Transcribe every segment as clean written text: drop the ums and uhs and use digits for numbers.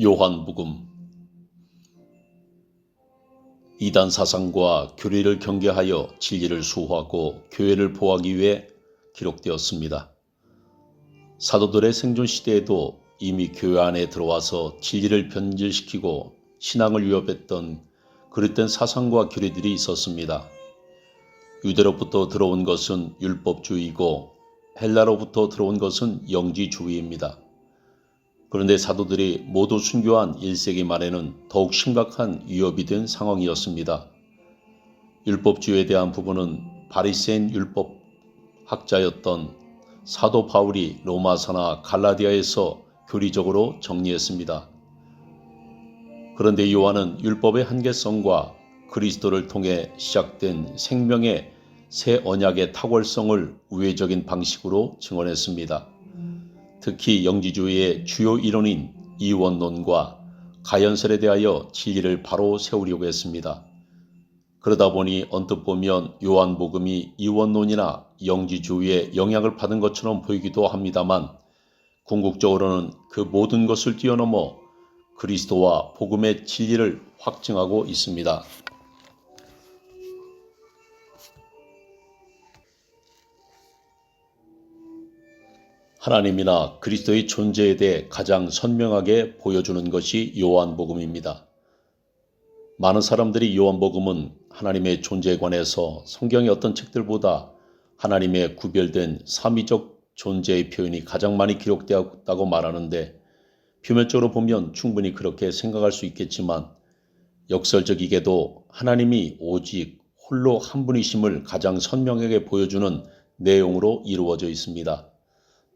요한복음. 이단 사상과 교리를 경계하여 진리를 수호하고 교회를 보호하기 위해 기록되었습니다. 사도들의 생존 시대에도 이미 교회 안에 들어와서 진리를 변질시키고 신앙을 위협했던 그릇된 사상과 교리들이 있었습니다. 유대로부터 들어온 것은 율법주의이고 헬라로부터 들어온 것은 영지주의입니다. 그런데 사도들이 모두 순교한 1세기 말에는 더욱 심각한 위협이 된 상황이었습니다. 율법주의에 대한 부분은 바리새인 율법학자였던 사도 바울이 로마서나 갈라디아에서 교리적으로 정리했습니다. 그런데 요한은 율법의 한계성과 그리스도를 통해 시작된 생명의 새 언약의 탁월성을 우회적인 방식으로 증언했습니다. 특히 영지주의의 주요 이론인 이원론과 가연설에 대하여 진리를 바로 세우려고 했습니다. 그러다 보니 언뜻 보면 요한복음이 이원론이나 영지주의의 영향을 받은 것처럼 보이기도 합니다만 궁극적으로는 그 모든 것을 뛰어넘어 그리스도와 복음의 진리를 확증하고 있습니다. 하나님이나 그리스도의 존재에 대해 가장 선명하게 보여주는 것이 요한복음입니다. 많은 사람들이 요한복음은 하나님의 존재에 관해서 성경의 어떤 책들보다 하나님의 구별된 삼위적 존재의 표현이 가장 많이 기록되었다고 말하는데 표면적으로 보면 충분히 그렇게 생각할 수 있겠지만 역설적이게도 하나님이 오직 홀로 한 분이심을 가장 선명하게 보여주는 내용으로 이루어져 있습니다.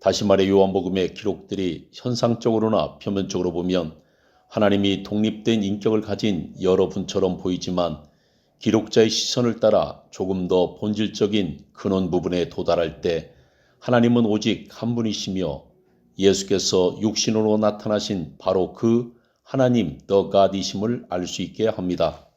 다시 말해 요한복음의 기록들이 현상적으로나 표면적으로 보면 하나님이 독립된 인격을 가진 여러분처럼 보이지만 기록자의 시선을 따라 조금 더 본질적인 근원 부분에 도달할 때 하나님은 오직 한 분이시며 예수께서 육신으로 나타나신 바로 그 하나님 더 갓이심을 알 수 있게 합니다.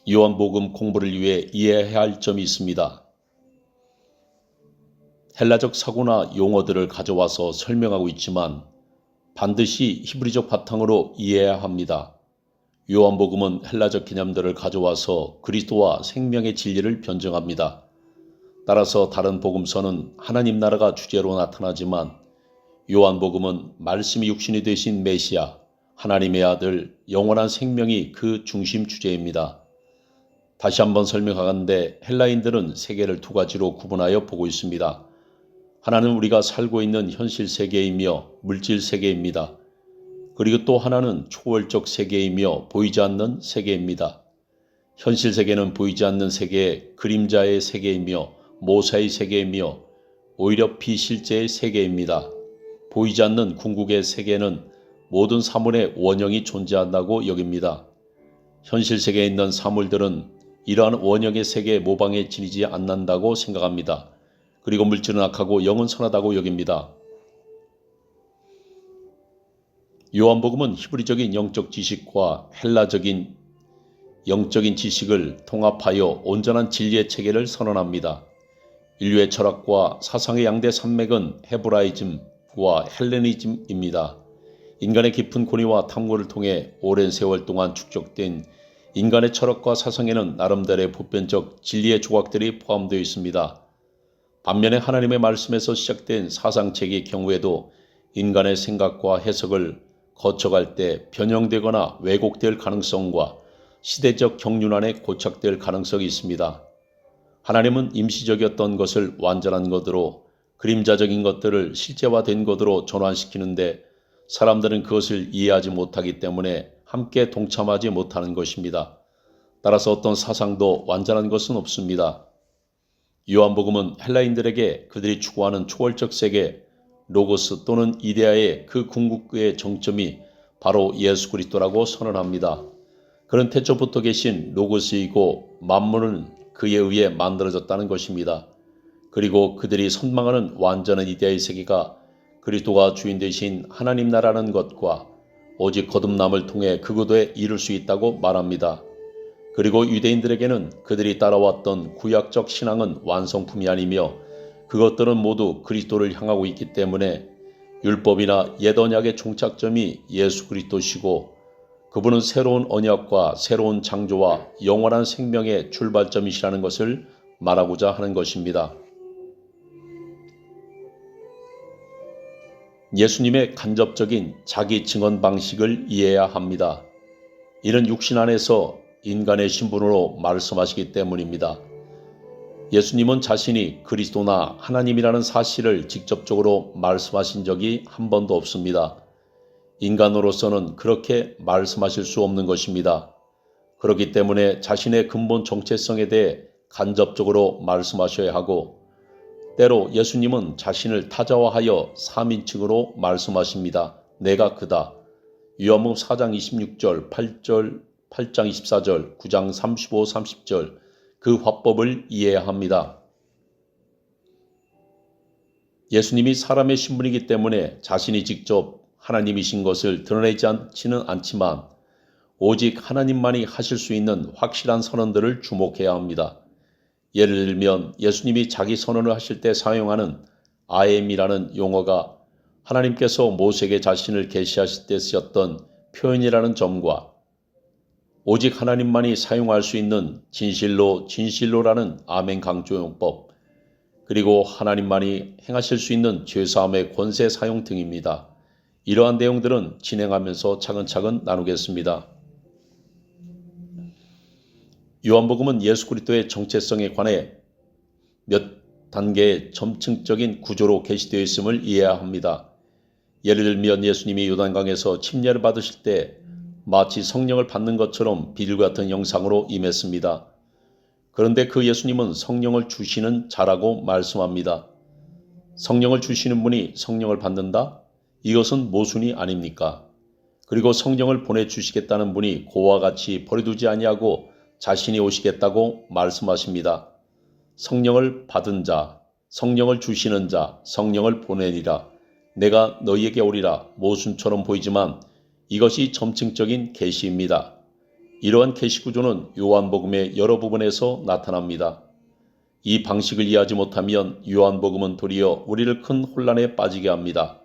요한복음 공부를 위해 이해해야 할 점이 있습니다. 헬라적 사고나 용어들을 가져와서 설명하고 있지만 반드시 히브리적 바탕으로 이해해야 합니다. 요한복음은 헬라적 개념들을 가져와서 그리스도와 생명의 진리를 변증합니다. 따라서 다른 복음서는 하나님 나라가 주제로 나타나지만 요한복음은 말씀이 육신이 되신 메시아, 하나님의 아들, 영원한 생명이 그 중심 주제입니다. 다시 한번 설명하건대 헬라인들은 세계를 두 가지로 구분하여 보고 있습니다. 하나는 우리가 살고 있는 현실 세계이며 물질 세계입니다. 그리고 또 하나는 초월적 세계이며 보이지 않는 세계입니다. 현실 세계는 보이지 않는 세계의 그림자의 세계이며 모사의 세계이며 오히려 비실제의 세계입니다. 보이지 않는 궁극의 세계는 모든 사물의 원형이 존재한다고 여깁니다. 현실 세계에 있는 사물들은 이러한 원형의 세계의 모방에 지니지 않는다고 생각합니다. 그리고 물질은 악하고 영은 선하다고 여깁니다. 요한복음은 히브리적인 영적 지식과 헬라적인 영적인 지식을 통합하여 온전한 진리의 체계를 선언합니다. 인류의 철학과 사상의 양대 산맥은 헤브라이즘과 헬레니즘입니다. 인간의 깊은 고뇌와 탐구를 통해 오랜 세월 동안 축적된 인간의 철학과 사상에는 나름대로의 보편적 진리의 조각들이 포함되어 있습니다. 반면에 하나님의 말씀에서 시작된 사상체계의 경우에도 인간의 생각과 해석을 거쳐갈 때 변형되거나 왜곡될 가능성과 시대적 경륜안에 고착될 가능성이 있습니다. 하나님은 임시적이었던 것을 완전한 것으로 그림자적인 것들을 실제화된 것으로 전환시키는데 사람들은 그것을 이해하지 못하기 때문에 함께 동참하지 못하는 것입니다. 따라서 어떤 사상도 완전한 것은 없습니다. 요한복음은 헬라인들에게 그들이 추구하는 초월적 세계, 로고스 또는 이데아의 그 궁극의 정점이 바로 예수 그리스도라고 선언합니다. 그는 태초부터 계신 로고스이고 만물은 그에 의해 만들어졌다는 것입니다. 그리고 그들이 선망하는 완전한 이데아의 세계가 그리스도가 주인 되신 하나님 나라는 것과 오직 거듭남을 통해 그것에 이룰 수 있다고 말합니다. 그리고 유대인들에게는 그들이 따라왔던 구약적 신앙은 완성품이 아니며 그것들은 모두 그리스도를 향하고 있기 때문에 율법이나 옛 언약의 종착점이 예수 그리스도시고 그분은 새로운 언약과 새로운 창조와 영원한 생명의 출발점이시라는 것을 말하고자 하는 것입니다. 예수님의 간접적인 자기 증언 방식을 이해해야 합니다. 이는 육신 안에서 인간의 신분으로 말씀하시기 때문입니다. 예수님은 자신이 그리스도나 하나님이라는 사실을 직접적으로 말씀하신 적이 한 번도 없습니다. 인간으로서는 그렇게 말씀하실 수 없는 것입니다. 그렇기 때문에 자신의 근본 정체성에 대해 간접적으로 말씀하셔야 하고 때로 예수님은 자신을 타자화하여 3인칭으로 말씀하십니다. 내가 그다. 요한복음 4장 26절, 8장 24절, 9장 35, 30절 그 화법을 이해해야 합니다. 예수님이 사람의 신분이기 때문에 자신이 직접 하나님이신 것을 드러내지 않지는 않지만 오직 하나님만이 하실 수 있는 확실한 선언들을 주목해야 합니다. 예를 들면 예수님이 자기 선언을 하실 때 사용하는 I am이라는 용어가 하나님께서 모세에게 자신을 계시하실 때 쓰였던 표현이라는 점과 오직 하나님만이 사용할 수 있는 진실로라는 아멘 강조용법 그리고 하나님만이 행하실 수 있는 죄사함의 권세 사용 등입니다. 이러한 내용들은 진행하면서 차근차근 나누겠습니다. 요한복음은 예수 그리스도의 정체성에 관해 몇 단계의 점층적인 구조로 게시되어 있음을 이해해야 합니다. 예를 들면 예수님이 요단강에서 침례를 받으실 때 마치 성령을 받는 것처럼 비둘기 같은 형상으로 임했습니다. 그런데 그 예수님은 성령을 주시는 자라고 말씀합니다. 성령을 주시는 분이 성령을 받는다? 이것은 모순이 아닙니까? 그리고 성령을 보내주시겠다는 분이 고와 같이 버려두지 아니하고 자신이 오시겠다고 말씀하십니다. 성령을 받은 자, 성령을 주시는 자, 성령을 보내리라. 내가 너희에게 오리라. 모순처럼 보이지만 이것이 점층적인 계시입니다. 이러한 계시 구조는 요한복음의 여러 부분에서 나타납니다. 이 방식을 이해하지 못하면 요한복음은 도리어 우리를 큰 혼란에 빠지게 합니다.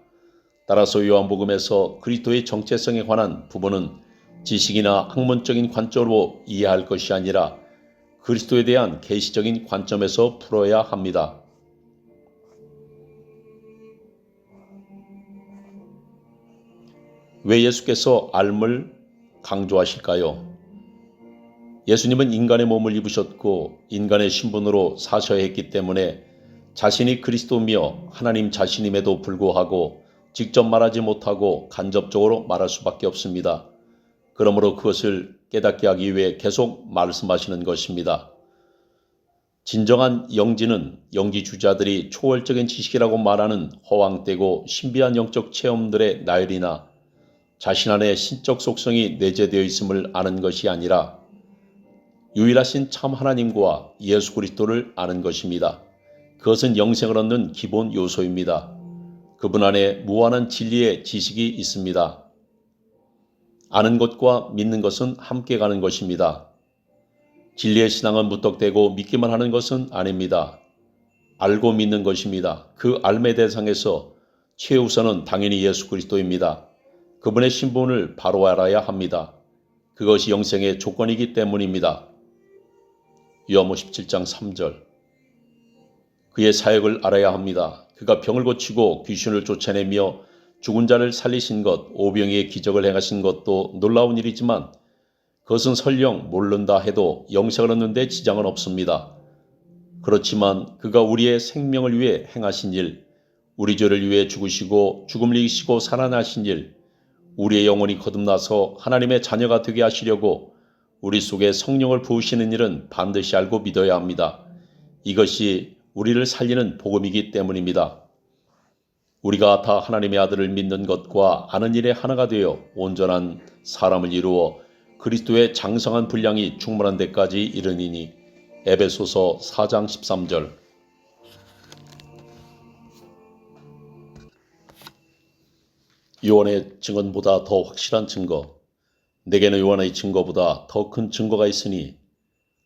따라서 요한복음에서 그리스도의 정체성에 관한 부분은 지식이나 학문적인 관점으로 이해할 것이 아니라 그리스도에 대한 계시적인 관점에서 풀어야 합니다. 왜 예수께서 알을 강조하실까요? 예수님은 인간의 몸을 입으셨고 인간의 신분으로 사셔야 했기 때문에 자신이 그리스도며 하나님 자신임에도 불구하고 직접 말하지 못하고 간접적으로 말할 수밖에 없습니다. 그러므로 그것을 깨닫게 하기 위해 계속 말씀하시는 것입니다. 진정한 영지는 영지주자들이 초월적인 지식이라고 말하는 허황되고 신비한 영적 체험들의 나열이나 자신 안에 신적 속성이 내재되어 있음을 아는 것이 아니라 유일하신 참 하나님과 예수 그리스도를 아는 것입니다. 그것은 영생을 얻는 기본 요소입니다. 그분 안에 무한한 진리의 지식이 있습니다. 아는 것과 믿는 것은 함께 가는 것입니다. 진리의 신앙은 무턱대고 믿기만 하는 것은 아닙니다. 알고 믿는 것입니다. 그 알매 대상에서 최우선은 당연히 예수 그리스도입니다. 그분의 신분을 바로 알아야 합니다. 그것이 영생의 조건이기 때문입니다. 요한복음 17장 3절 그의 사역을 알아야 합니다. 그가 병을 고치고 귀신을 쫓아내며 죽은 자를 살리신 것, 오병이의 기적을 행하신 것도 놀라운 일이지만 그것은 설령 모른다 해도 영생을 얻는 데 지장은 없습니다. 그렇지만 그가 우리의 생명을 위해 행하신 일, 우리 죄를 위해 죽으시고 죽음을 이기시고 살아나신 일, 우리의 영혼이 거듭나서 하나님의 자녀가 되게 하시려고 우리 속에 성령을 부으시는 일은 반드시 알고 믿어야 합니다. 이것이 우리를 살리는 복음이기 때문입니다. 우리가 다 하나님의 아들을 믿는 것과 아는 일에 하나가 되어 온전한 사람을 이루어 그리스도의 장성한 분량이 충만한 데까지 이르니니 에베소서 4장 13절 요한의 증언보다 더 확실한 증거 내게는 요한의 증거보다 더 큰 증거가 있으니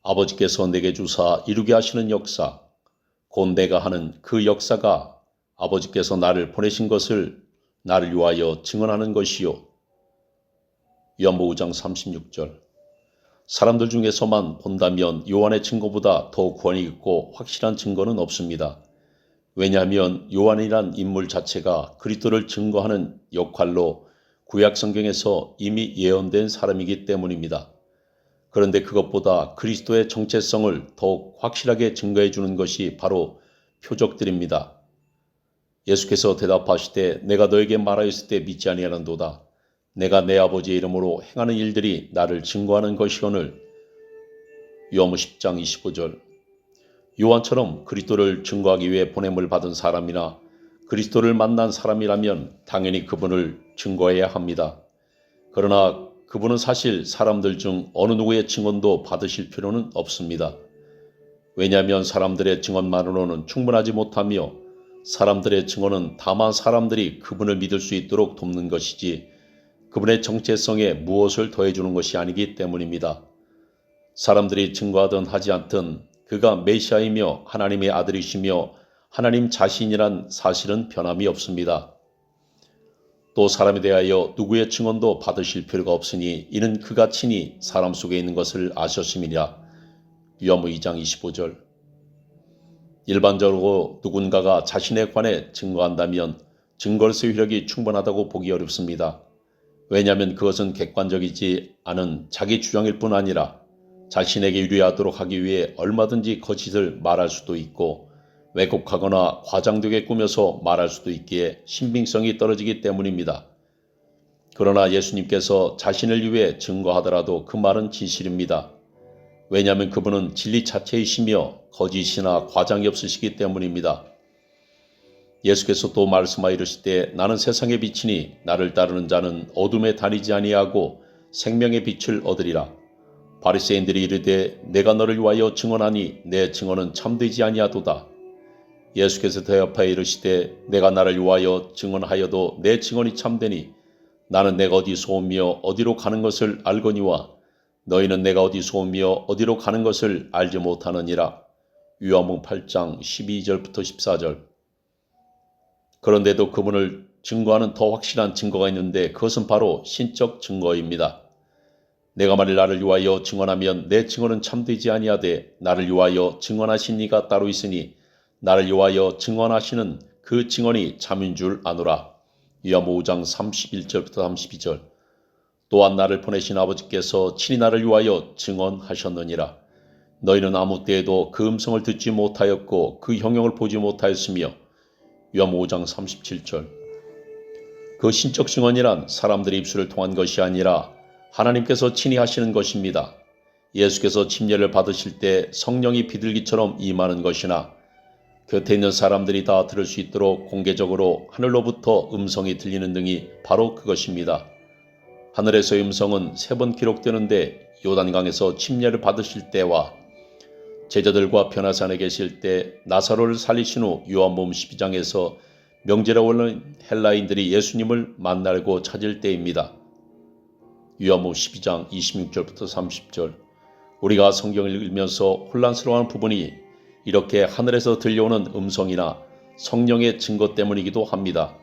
아버지께서 내게 주사 이루게 하시는 역사, 곧 내가 하는 그 역사가 아버지께서 나를 보내신 것을 나를 위하여 증언하는 것이요. 요한복음 5장 36절. 사람들 중에서만 본다면 요한의 증거보다 더 권위 있고 확실한 증거는 없습니다. 왜냐하면 요한이란 인물 자체가 그리스도를 증거하는 역할로 구약 성경에서 이미 예언된 사람이기 때문입니다. 그런데 그것보다 그리스도의 정체성을 더욱 확실하게 증거해 주는 것이 바로 표적들입니다. 예수께서 대답하시되 내가 너에게 말하였을 때 믿지 아니하는도다. 내가 내 아버지의 이름으로 행하는 일들이 나를 증거하는 것이오늘. 요한복음 10장 25절. 요한처럼 그리스도를 증거하기 위해 보냄을 받은 사람이나 그리스도를 만난 사람이라면 당연히 그분을 증거해야 합니다. 그러나 그분은 사실 사람들 중 어느 누구의 증언도 받으실 필요는 없습니다. 왜냐하면 사람들의 증언만으로는 충분하지 못하며 사람들의 증언은 다만 사람들이 그분을 믿을 수 있도록 돕는 것이지 그분의 정체성에 무엇을 더해주는 것이 아니기 때문입니다. 사람들이 증거하든 하지 않든 그가 메시아이며 하나님의 아들이시며 하나님 자신이란 사실은 변함이 없습니다. 또 사람에 대하여 누구의 증언도 받으실 필요가 없으니 이는 그가 친히 사람 속에 있는 것을 아셨음이니라. 요한복음 2장 25절. 일반적으로 누군가가 자신에 관해 증거한다면 증거로서의 효력이 충분하다고 보기 어렵습니다. 왜냐하면 그것은 객관적이지 않은 자기 주장일 뿐 아니라 자신에게 유리하도록 하기 위해 얼마든지 거짓을 말할 수도 있고 왜곡하거나 과장되게 꾸며서 말할 수도 있기에 신빙성이 떨어지기 때문입니다. 그러나 예수님께서 자신을 위해 증거하더라도 그 말은 진실입니다. 왜냐하면 그분은 진리 자체이시며 거짓이나 과장이 없으시기 때문입니다. 예수께서 또 말씀하여 이르시되 나는 세상의 빛이니 나를 따르는 자는 어둠에 다니지 아니하고 생명의 빛을 얻으리라. 바리새인들이 이르되 내가 너를 위하여 증언하니 내 증언은 참되지 아니하도다. 예수께서 대답하여 이르시되 내가 나를 위하여 증언하여도 내 증언이 참되니 나는 내가 어디서 오며 어디로 가는 것을 알거니와 너희는 내가 어디서 오며 어디로 가는 것을 알지 못하느니라. 요한복음 8장 12절부터 14절. 그런데도 그분을 증거하는 더 확실한 증거가 있는데 그것은 바로 신적 증거입니다. 내가 만일 나를 위하여 증언하면 내 증언은 참되지 아니하되 나를 위하여 증언하신 이가 따로 있으니 나를 위하여 증언하시는 그 증언이 참인 줄 아노라. 요한복음 5장 31절부터 32절. 또한 나를 보내신 아버지께서 친히 나를 위하여 증언하셨느니라. 너희는 아무 때에도 그 음성을 듣지 못하였고 그 형용을 보지 못하였으며 요한복음 5장 37절. 그 신적 증언이란 사람들의 입술을 통한 것이 아니라 하나님께서 친히 하시는 것입니다. 예수께서 침례를 받으실 때 성령이 비둘기처럼 임하는 것이나 곁에 있는 사람들이 다 들을 수 있도록 공개적으로 하늘로부터 음성이 들리는 등이 바로 그것입니다. 하늘에서의 음성은 3번 기록되는데 요단강에서 침례를 받으실 때와 제자들과 변화산에 계실 때 나사로를 살리신 후 요한복음 12장에서 명제로 올린 헬라인들이 예수님을 만나고 찾을 때입니다. 요한복음 12장 26절부터 30절. 우리가 성경을 읽으면서 혼란스러워하는 부분이 이렇게 하늘에서 들려오는 음성이나 성령의 증거 때문이기도 합니다.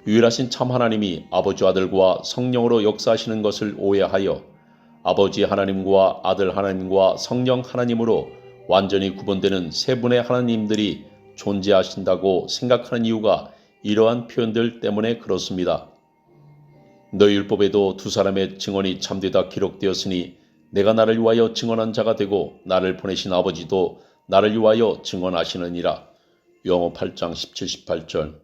유일하신 참 하나님이 아버지 아들과 성령으로 역사하시는 것을 오해하여 아버지 하나님과 아들 하나님과 성령 하나님으로 완전히 구분되는 세 분의 하나님들이 존재하신다고 생각하는 이유가 이러한 표현들 때문에 그렇습니다. 너희 율법에도 두 사람의 증언이 참되다 기록되었으니 내가 나를 위하여 증언한 자가 되고 나를 보내신 아버지도 나를 위하여 증언하시느니라. 요한복음 8장 17, 18절.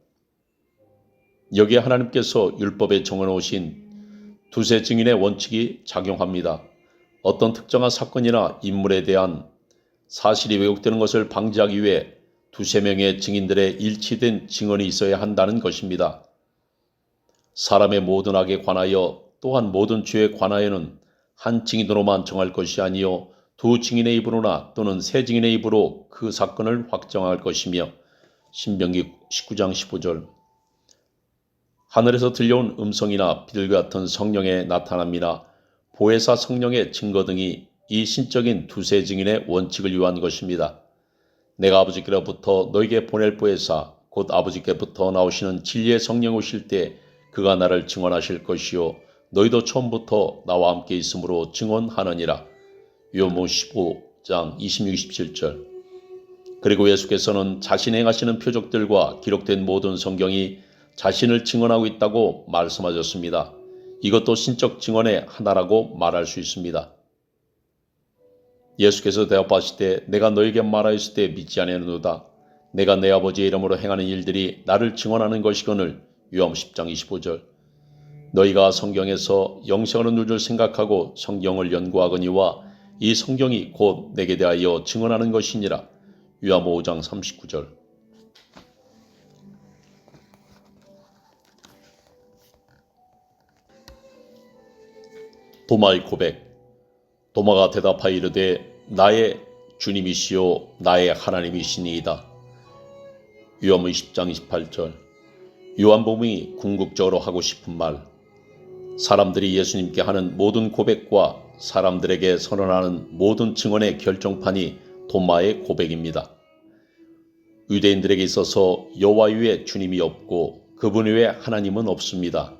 여기에 하나님께서 율법에 정해놓으신 두세 증인의 원칙이 작용합니다. 어떤 특정한 사건이나 인물에 대한 사실이 왜곡되는 것을 방지하기 위해 두세 명의 증인들의 일치된 증언이 있어야 한다는 것입니다. 사람의 모든 악에 관하여 또한 모든 죄에 관하여는 한 증인으로만 정할 것이 아니요 두 증인의 입으로나 또는 세 증인의 입으로 그 사건을 확정할 것이며 신명기 19장 15절. 하늘에서 들려온 음성이나 비둘기 같은 성령의 나타남이나 보혜사 성령의 증거 등이 이 신적인 두세 증인의 원칙을 위한 것입니다. 내가 아버지께로부터 너에게 보낼 보혜사 곧 아버지께부터 나오시는 진리의 성령 오실 때 그가 나를 증언하실 것이요 너희도 처음부터 나와 함께 있으므로 증언하느니라. 요한복음 15장 26-27절. 그리고 예수께서는 자신이 행하시는 표적들과 기록된 모든 성경이 자신을 증언하고 있다고 말씀하셨습니다. 이것도 신적 증언의 하나라고 말할 수 있습니다. 예수께서 대답하실 때 내가 너에게 말하였을 때 믿지 아니하노다. 내가 내 아버지의 이름으로 행하는 일들이 나를 증언하는 것이거늘. 요한복음 10장 25절. 너희가 성경에서 영생을 얻는 줄 생각하고 성경을 연구하거니와 이 성경이 곧 내게 대하여 증언하는 것이니라. 요한복음 5장 39절. 도마의 고백. 도마가 대답하여 이르되 나의 주님이시요 나의 하나님이시니이다. 요한복음 20장 28절. 요한복음이 궁극적으로 하고 싶은 말. 사람들이 예수님께 하는 모든 고백과 사람들에게 선언하는 모든 증언의 결정판이 도마의 고백입니다. 유대인들에게 있어서 여호와 외에 주님이 없고 그분 외에 하나님은 없습니다.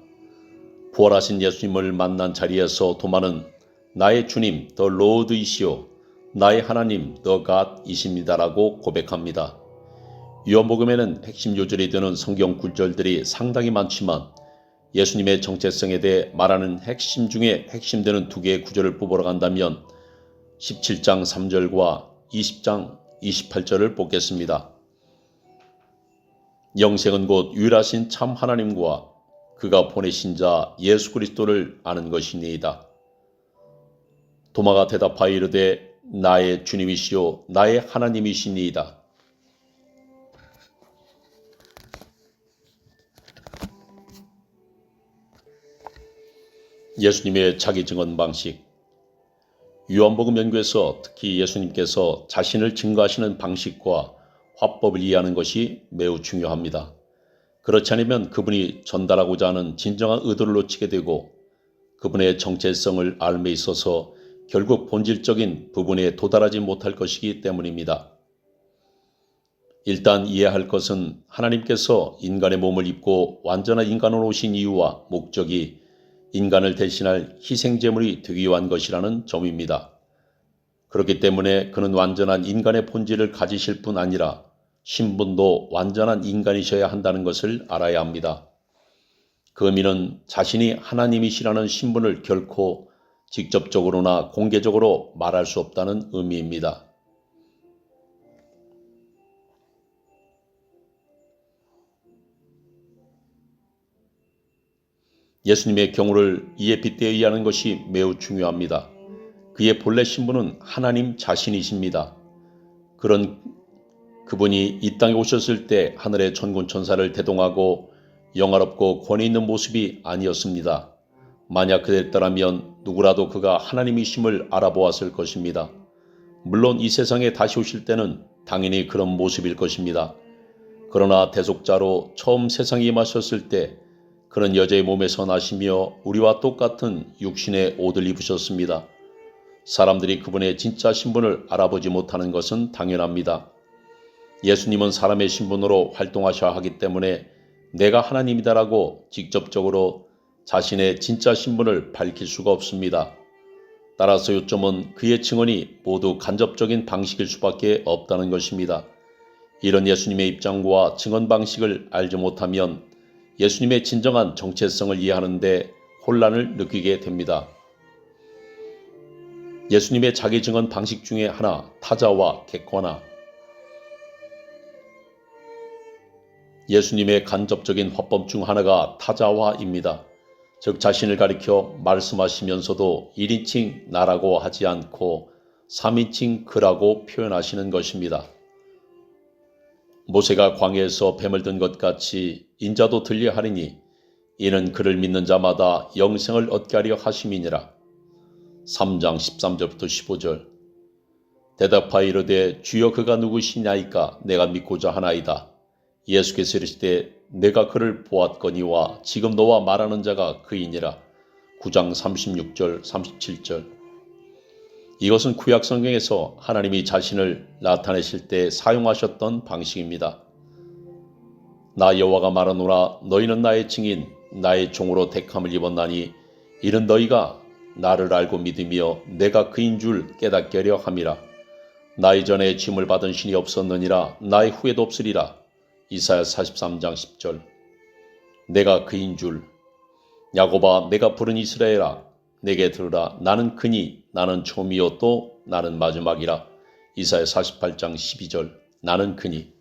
부활하신 예수님을 만난 자리에서 도마는 나의 주님 더 로드이시오 나의 하나님 더 갓이십니다라고 고백합니다. 요한복음에는 핵심 요절이 되는 성경 구절들이 상당히 많지만 예수님의 정체성에 대해 말하는 핵심 중에 핵심되는 두 개의 구절을 뽑으러 간다면 17장 3절과 20장 28절을 뽑겠습니다. 영생은 곧 유일하신 참 하나님과 그가 보내신 자 예수 그리스도를 아는 것이니이다. 도마가 대답하여 이르되 나의 주님이시요 나의 하나님이시니이다. 예수님의 자기 증언 방식. 요한복음 연구에서 특히 예수님께서 자신을 증거하시는 방식과 화법을 이해하는 것이 매우 중요합니다. 그렇지 않으면 그분이 전달하고자 하는 진정한 의도를 놓치게 되고 그분의 정체성을 알므에 있어서 결국 본질적인 부분에 도달하지 못할 것이기 때문입니다. 일단 이해할 것은 하나님께서 인간의 몸을 입고 완전한 인간으로 오신 이유와 목적이 인간을 대신할 희생제물이 되기 위한 것이라는 점입니다. 그렇기 때문에 그는 완전한 인간의 본질을 가지실 뿐 아니라 신분도 완전한 인간이셔야 한다는 것을 알아야 합니다. 그 의미는 자신이 하나님이시라는 신분을 결코 직접적으로나 공개적으로 말할 수 없다는 의미입니다. 예수님의 경우를 이에 빗대어 이해하는 것이 매우 중요합니다. 그의 본래 신분은 하나님 자신이십니다. 그분이 이 땅에 오셨을 때 하늘의 천군 천사를 대동하고 영화롭고 권위 있는 모습이 아니었습니다. 만약 그랬더라면 누구라도 그가 하나님이심을 알아보았을 것입니다. 물론 이 세상에 다시 오실 때는 당연히 그런 모습일 것입니다. 그러나 대속자로 처음 세상에 임하셨을 때 그는 여자의 몸에서 나시며 우리와 똑같은 육신의 옷을 입으셨습니다. 사람들이 그분의 진짜 신분을 알아보지 못하는 것은 당연합니다. 예수님은 사람의 신분으로 활동하셔야 하기 때문에 내가 하나님이다라고 직접적으로 자신의 진짜 신분을 밝힐 수가 없습니다. 따라서 요점은 그의 증언이 모두 간접적인 방식일 수밖에 없다는 것입니다. 이런 예수님의 입장과 증언 방식을 알지 못하면 예수님의 진정한 정체성을 이해하는데 혼란을 느끼게 됩니다. 예수님의 자기 증언 방식 중에 하나, 타자와 객관화. 예수님의 간접적인 화법 중 하나가 타자화입니다. 즉 자신을 가리켜 말씀하시면서도 1인칭 나라고 하지 않고 3인칭 그라고 표현하시는 것입니다. 모세가 광야에서 뱀을 든 것 같이 인자도 들려 하리니 이는 그를 믿는 자마다 영생을 얻게 하려 하심이니라. 3장 13절부터 15절. 대답하여 이르되 주여 그가 누구시냐이까 내가 믿고자 하나이다. 예수께서 이르시되 내가 그를 보았거니와 지금 너와 말하는 자가 그이니라. 9장 36절 37절. 이것은 구약 성경에서 하나님이 자신을 나타내실 때 사용하셨던 방식입니다. 나 여호와가 말하노라 너희는 나의 증인 나의 종으로 택함을 입었나니 이는 너희가 나를 알고 믿으며 내가 그인 줄 깨닫게 하려 함이라. 나 이전에 짐을 받은 신이 없었느니라 나의 후에도 없으리라. 이사야 43장 10절. 내가 그인 줄. 야곱아 내가 부른 이스라엘아 내게 들으라. 나는 그니 나는 처음이요 또 나는 마지막이라. 이사야 48장 12절. 나는 그니.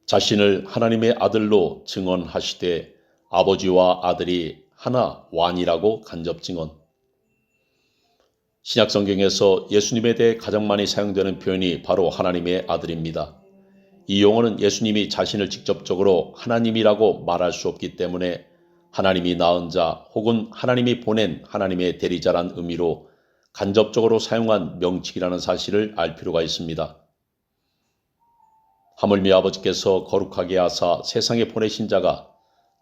자신을 하나님의 아들로 증언하시되 아버지와 아들이 하나 완이라고 간접 증언. 신약 성경에서 예수님에 대해 가장 많이 사용되는 표현이 바로 하나님의 아들입니다. 이 용어는 예수님이 자신을 직접적으로 하나님이라고 말할 수 없기 때문에 하나님이 낳은 자 혹은 하나님이 보낸 하나님의 대리자란 의미로 간접적으로 사용한 명칭이라는 사실을 알 필요가 있습니다. 하물며 아버지께서 거룩하게 하사 세상에 보내신 자가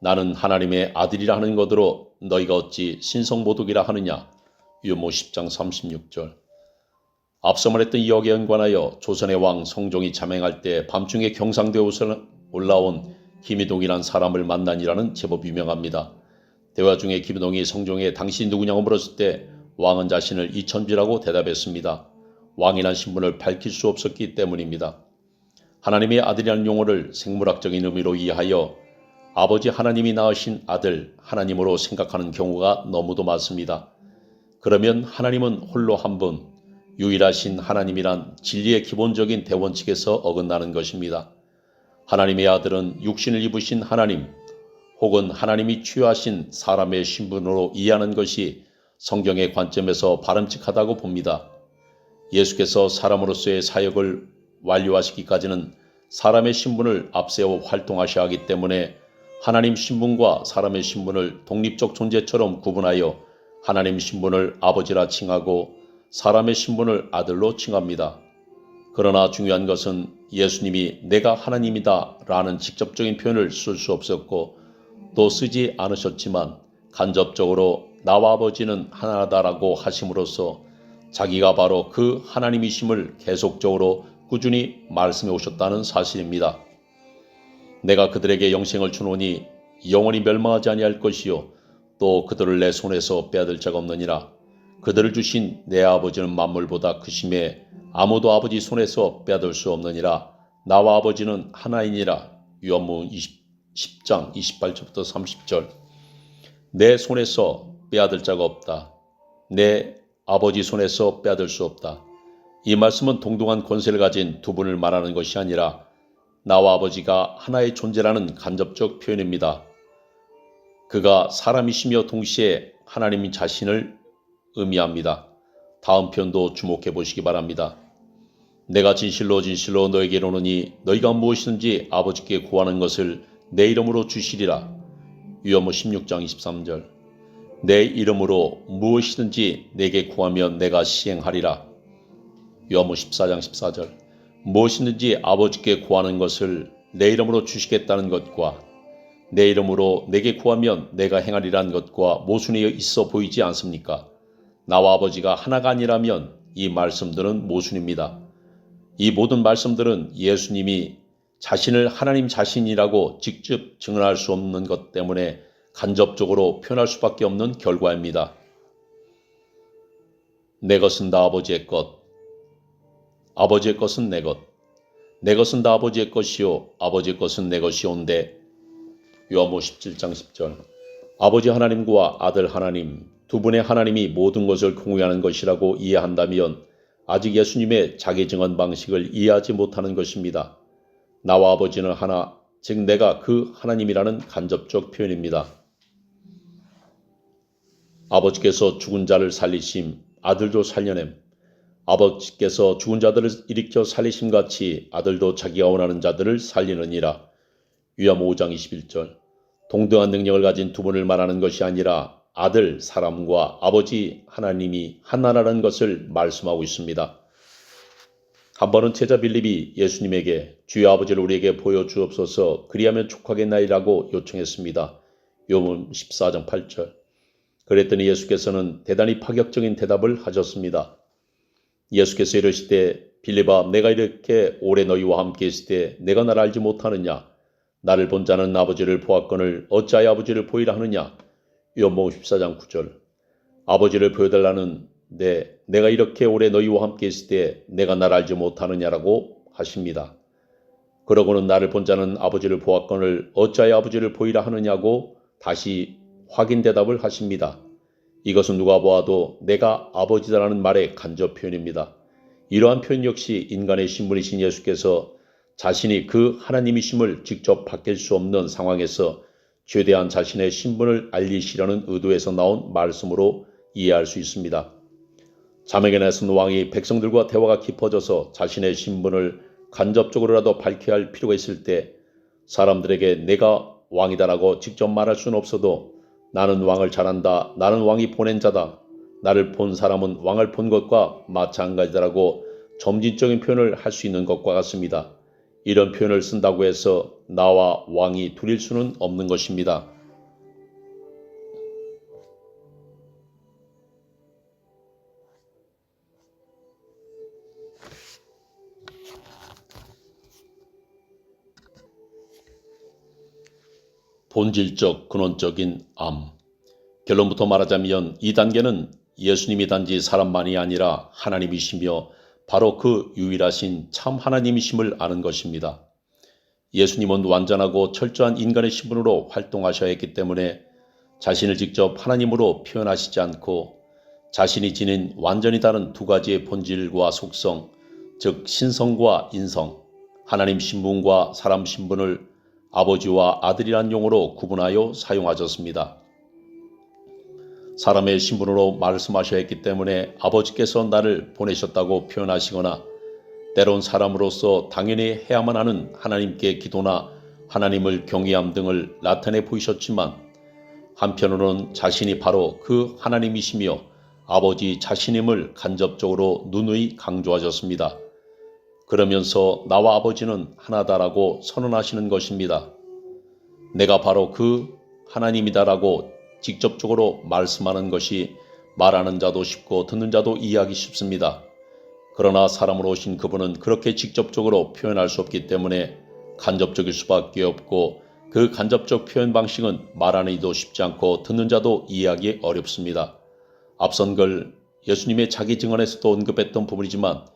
나는 하나님의 아들이라 하는 것으로 너희가 어찌 신성모독이라 하느냐. 요모 10장 36절. 앞서 말했던 이역에 연관하여 조선의 왕 성종이 자맹할 때 밤중에 경상되어 올라온 김희동이란 사람을 만나니라는 제법 유명합니다. 대화 중에 김희동이 성종에 당신이 누구냐고 물었을 때 왕은 자신을 이천비라고 대답했습니다. 왕이란 신분을 밝힐 수 없었기 때문입니다. 하나님의 아들이라는 용어를 생물학적인 의미로 이해하여 아버지 하나님이 낳으신 아들 하나님으로 생각하는 경우가 너무도 많습니다. 그러면 하나님은 홀로 한 분, 유일하신 하나님이란 진리의 기본적인 대원칙에서 어긋나는 것입니다. 하나님의 아들은 육신을 입으신 하나님 혹은 하나님이 취하신 사람의 신분으로 이해하는 것이 성경의 관점에서 바람직하다고 봅니다. 예수께서 사람으로서의 사역을 완료하시기까지는 사람의 신분을 앞세워 활동하셔야 하기 때문에 하나님 신분과 사람의 신분을 독립적 존재처럼 구분하여 하나님 신분을 아버지라 칭하고 사람의 신분을 아들로 칭합니다. 그러나 중요한 것은 예수님이 내가 하나님이다 라는 직접적인 표현을 쓸 수 없었고 또 쓰지 않으셨지만 간접적으로 나와 아버지는 하나다라고 하심으로써 자기가 바로 그 하나님이심을 계속적으로 꾸준히 말씀해 오셨다는 사실입니다. 내가 그들에게 영생을 주노니 영원히 멸망하지 아니할 것이요 또 그들을 내 손에서 빼앗을 자가 없느니라. 그들을 주신 내 아버지는 만물보다 크심에 아무도 아버지 손에서 빼앗을 수 없느니라. 나와 아버지는 하나이니라. 요한복음 10장 28절부터 30절. 내 손에서 빼앗을 자가 없다. 내 아버지 손에서 빼앗을 수 없다. 이 말씀은 동등한 권세를 가진 두 분을 말하는 것이 아니라 나와 아버지가 하나의 존재라는 간접적 표현입니다. 그가 사람이시며 동시에 하나님 자신을 의미합니다. 다음 편도 주목해 보시기 바랍니다. 내가 진실로 진실로 너에게 이르노니 너희가 무엇이든지 아버지께 구하는 것을 내 이름으로 주시리라. 요한복음 16장 23절. 내 이름으로 무엇이든지 내게 구하면 내가 시행하리라. 요한복음 14장 14절. 무엇이든지 아버지께 구하는 것을 내 이름으로 주시겠다는 것과 내 이름으로 내게 구하면 내가 행하리라는 것과 모순이 있어 보이지 않습니까? 나와 아버지가 하나가 아니라면 이 말씀들은 모순입니다. 이 모든 말씀들은 예수님이 자신을 하나님 자신이라고 직접 증언할 수 없는 것 때문에 간접적으로 표현할 수밖에 없는 결과입니다. 내 것은 다 아버지의 것, 아버지의 것은 내 것, 내 것은 다 아버지의 것이요 아버지의 것은 내 것이온데. 요한복음 17장 10절. 아버지 하나님과 아들 하나님 두 분의 하나님이 모든 것을 공유하는 것이라고 이해한다면 아직 예수님의 자기 증언 방식을 이해하지 못하는 것입니다. 나와 아버지는 하나, 즉 내가 그 하나님이라는 간접적 표현입니다. 아버지께서 죽은 자를 살리심, 아들도 살려냄. 아버지께서 죽은 자들을 일으켜 살리심 같이 아들도 자기가 원하는 자들을 살리느니라. 요한복음 5장 21절. 동등한 능력을 가진 두 분을 말하는 것이 아니라 아들 사람과 아버지 하나님이 하나라는 것을 말씀하고 있습니다. 한 번은 제자 빌립이 예수님에게 주여 아버지를 우리에게 보여주옵소서 그리하면 족하겠나이라고 요청했습니다. 요한복음 14장 8절. 그랬더니 예수께서는 대단히 파격적인 대답을 하셨습니다. 예수께서 이르시되 빌립아 내가 이렇게 오래 너희와 함께 있을 때 내가 나를 알지 못하느냐? 나를 본 자는 아버지를 보았거늘 어찌하여 아버지를 보이라 하느냐? 요한복음 14장 9절. 아버지를 보여달라는데 내가 이렇게 오래 너희와 함께 있을 때 내가 나를 알지 못하느냐라고 하십니다. 그러고는 나를 본 자는 아버지를 보았거늘 어찌하여 아버지를 보이라 하느냐고 다시 확인 대답을 하십니다. 이것은 누가 보아도 내가 아버지다라는 말의 간접 표현입니다. 이러한 표현 역시 인간의 신분이신 예수께서 자신이 그 하나님이심을 직접 바뀔 수 없는 상황에서 최대한 자신의 신분을 알리시려는 의도에서 나온 말씀으로 이해할 수 있습니다. 자매게나선 왕이 백성들과 대화가 깊어져서 자신의 신분을 간접적으로라도 밝혀야 할 필요가 있을 때 사람들에게 내가 왕이다라고 직접 말할 수는 없어도 나는 왕을 잘한다. 나는 왕이 보낸 자다. 나를 본 사람은 왕을 본 것과 마찬가지다라고 점진적인 표현을 할 수 있는 것과 같습니다. 이런 표현을 쓴다고 해서 나와 왕이 둘일 수는 없는 것입니다. 본질적 근원적인 암. 결론부터 말하자면 이 단계는 예수님이 단지 사람만이 아니라 하나님이시며 바로 그 유일하신 참 하나님이심을 아는 것입니다. 예수님은 완전하고 철저한 인간의 신분으로 활동하셔야 했기 때문에 자신을 직접 하나님으로 표현하시지 않고 자신이 지닌 완전히 다른 두 가지의 본질과 속성, 즉 신성과 인성, 하나님 신분과 사람 신분을 아버지와 아들이란 용어로 구분하여 사용하셨습니다. 사람의 신분으로 말씀하셔야 했기 때문에 아버지께서 나를 보내셨다고 표현하시거나 때론 사람으로서 당연히 해야만 하는 하나님께 기도나 하나님을 경외함 등을 나타내 보이셨지만 한편으로는 자신이 바로 그 하나님이시며 아버지 자신임을 간접적으로 누누이 강조하셨습니다. 그러면서 나와 아버지는 하나다라고 선언하시는 것입니다. 내가 바로 그 하나님이다라고 직접적으로 말씀하는 것이 말하는 자도 쉽고 듣는 자도 이해하기 쉽습니다. 그러나 사람으로 오신 그분은 그렇게 직접적으로 표현할 수 없기 때문에 간접적일 수밖에 없고 그 간접적 표현 방식은 말하는 이도 쉽지 않고 듣는 자도 이해하기 어렵습니다. 앞선 걸 예수님의 자기 증언에서도 언급했던 부분이지만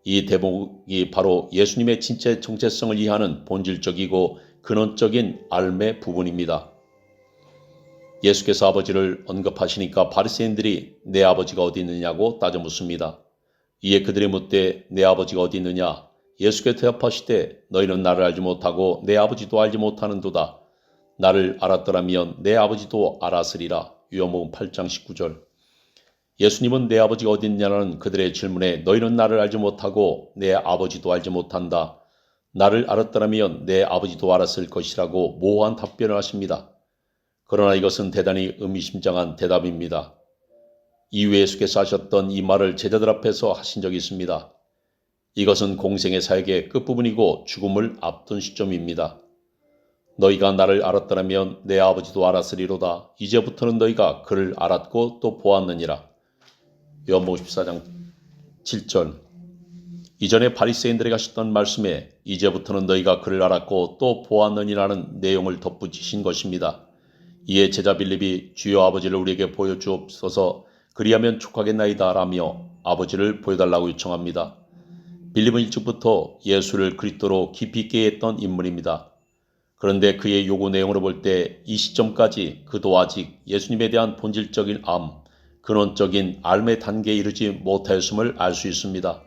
이 대목이 바로 예수님의 진짜 정체성을 이해하는 본질적이고 근원적인 알매 부분입니다. 예수께서 아버지를 언급하시니까 바리새인들이 내 아버지가 어디 있느냐고 따져 묻습니다. 이에 그들이 묻되 내 아버지가 어디 있느냐? 예수께서 대답하시되 너희는 나를 알지 못하고 내 아버지도 알지 못하는도다. 나를 알았더라면 내 아버지도 알았으리라. 요한복음 8장 19절. 예수님은 내 아버지가 어디 있냐는 그들의 질문에 너희는 나를 알지 못하고 내 아버지도 알지 못한다. 나를 알았더라면 내 아버지도 알았을 것이라고 모호한 답변을 하십니다. 그러나 이것은 대단히 의미심장한 대답입니다. 이후에 예수께서 하셨던 이 말을 제자들 앞에서 하신 적이 있습니다. 이것은 공생의 사역의 끝부분이고 죽음을 앞둔 시점입니다. 너희가 나를 알았더라면 내 아버지도 알았으리로다. 이제부터는 너희가 그를 알았고 또 보았느니라. 요한복음 14장 7절. 이전에 바리새인들에게 하셨던 말씀에 이제부터는 너희가 그를 알았고 또 보았느니라는 내용을 덧붙이신 것입니다. 이에 제자 빌립이 주여 아버지를 우리에게 보여주옵소서 그리하면 족하겠나이다 라며 아버지를 보여달라고 요청합니다. 빌립은 일찍부터 예수를 그리스도로 깊이 있게 했던 인물입니다. 그런데 그의 요구 내용으로 볼 때 이 시점까지 그도 아직 예수님에 대한 본질적인 근원적인 알매 단계에 이르지 못하였음을 알 수 있습니다.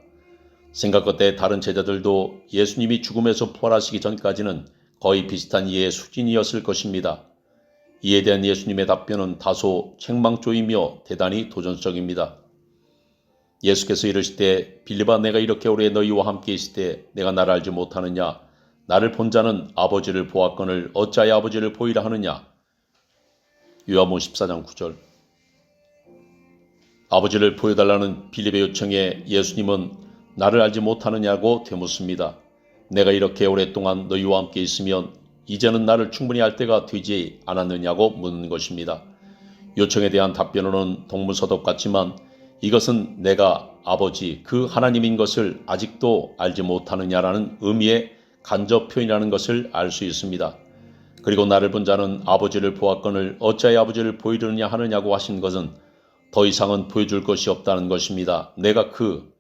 생각할 다른 제자들도 예수님이 죽음에서 부활하시기 전까지는 거의 비슷한 이해의 수준이었을 것입니다. 이에 대한 예수님의 답변은 다소 책망조이며 대단히 도전적입니다. 예수께서 이르시되 빌립아 내가 이렇게 오래 너희와 함께 있을 때 내가 나를 알지 못하느냐? 나를 본 자는 아버지를 보았거늘 어찌하여 아버지를 보이라 하느냐? 요한복음 14장 9절. 아버지를 보여달라는 빌립의 요청에 예수님은 나를 알지 못하느냐고 되묻습니다. 내가 이렇게 오랫동안 너희와 함께 있으면 이제는 나를 충분히 알 때가 되지 않았느냐고 묻는 것입니다. 요청에 대한 답변으로는 동문서답 같지만 이것은 내가 아버지 그 하나님인 것을 아직도 알지 못하느냐라는 의미의 간접 표현이라는 것을 알 수 있습니다. 그리고 나를 본 자는 아버지를 보았거늘 어찌하여 아버지를 보이려느냐 하느냐고 하신 것은 더 이상은 보여줄 것이 없다는 것입니다. 내가 그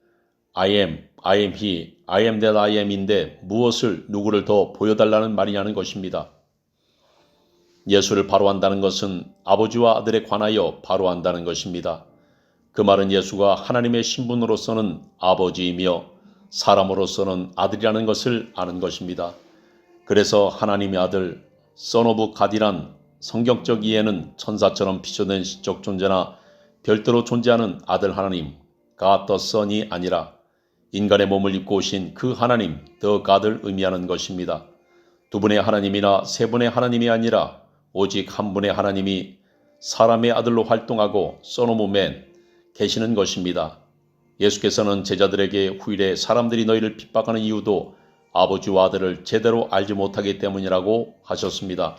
I am he, I am that I am인데 무엇을 누구를 더 보여달라는 말이냐는 것입니다. 예수를 바로 한다는 것은 아버지와 아들에 관하여 바로 한다는 것입니다. 그 말은 예수가 하나님의 신분으로서는 아버지이며 사람으로서는 아들이라는 것을 아는 것입니다. 그래서 하나님의 아들, Son of God이란 성경적 이해는 천사처럼 피조된 시적 존재나 별도로 존재하는 아들 하나님, God the Son이 아니라 인간의 몸을 입고 오신 그 하나님, The God을 의미하는 것입니다. 두 분의 하나님이나 세 분의 하나님이 아니라 오직 한 분의 하나님이 사람의 아들로 활동하고 Son of Man 계시는 것입니다. 예수께서는 제자들에게 후일에 사람들이 너희를 핍박하는 이유도 아버지와 아들을 제대로 알지 못하기 때문이라고 하셨습니다.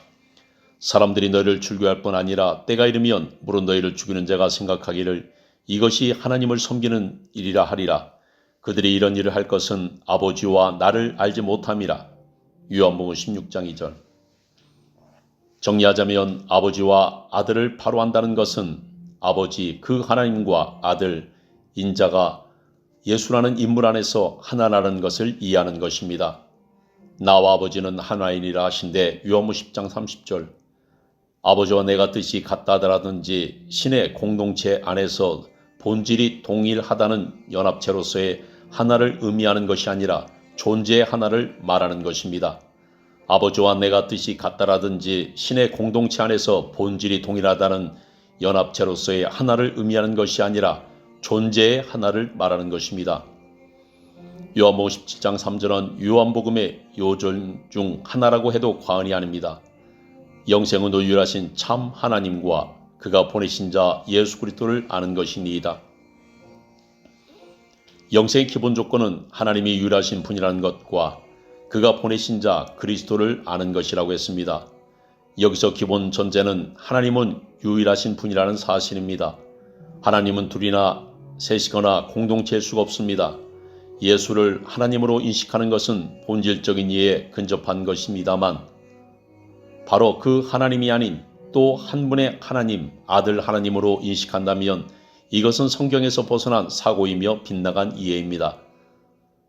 사람들이 너희를 출교할 뿐 아니라 때가 이르면 물은 너희를 죽이는 자가 생각하기를 이것이 하나님을 섬기는 일이라 하리라. 그들이 이런 일을 할 것은 아버지와 나를 알지 못함이라. 요한복음 16장 2절. 정리하자면 아버지와 아들을 바로 한다는 것은 아버지 그 하나님과 아들 인자가 예수라는 인물 안에서 하나라는 것을 이해하는 것입니다. 나와 아버지는 하나이니라 하신데 요한복음 10장 30절. 아버지와 내가 뜻이 같다 하더라든지 신의 공동체 안에서 본질이 동일하다는 연합체로서의 하나를 의미하는 것이 아니라 존재의 하나를 말하는 것입니다. 아버지와 내가 뜻이 같다라든지 신의 공동체 안에서 본질이 동일하다는 연합체로서의 하나를 의미하는 것이 아니라 존재의 하나를 말하는 것입니다. 요한복음 17장 3절은 요한복음의 요절 중 하나라고 해도 과언이 아닙니다. 영생으로 유일하신 참 하나님과 그가 보내신 자 예수 그리스도를 아는 것이니이다. 영생의 기본 조건은 하나님이 유일하신 분이라는 것과 그가 보내신 자 그리스도를 아는 것이라고 했습니다. 여기서 기본 전제는 하나님은 유일하신 분이라는 사실입니다. 하나님은 둘이나 셋이거나 공동체일 수가 없습니다. 예수를 하나님으로 인식하는 것은 본질적인 이해에 근접한 것입니다만 바로 그 하나님이 아닌 또 한 분의 하나님, 아들 하나님으로 인식한다면 이것은 성경에서 벗어난 사고이며 빗나간 이해입니다.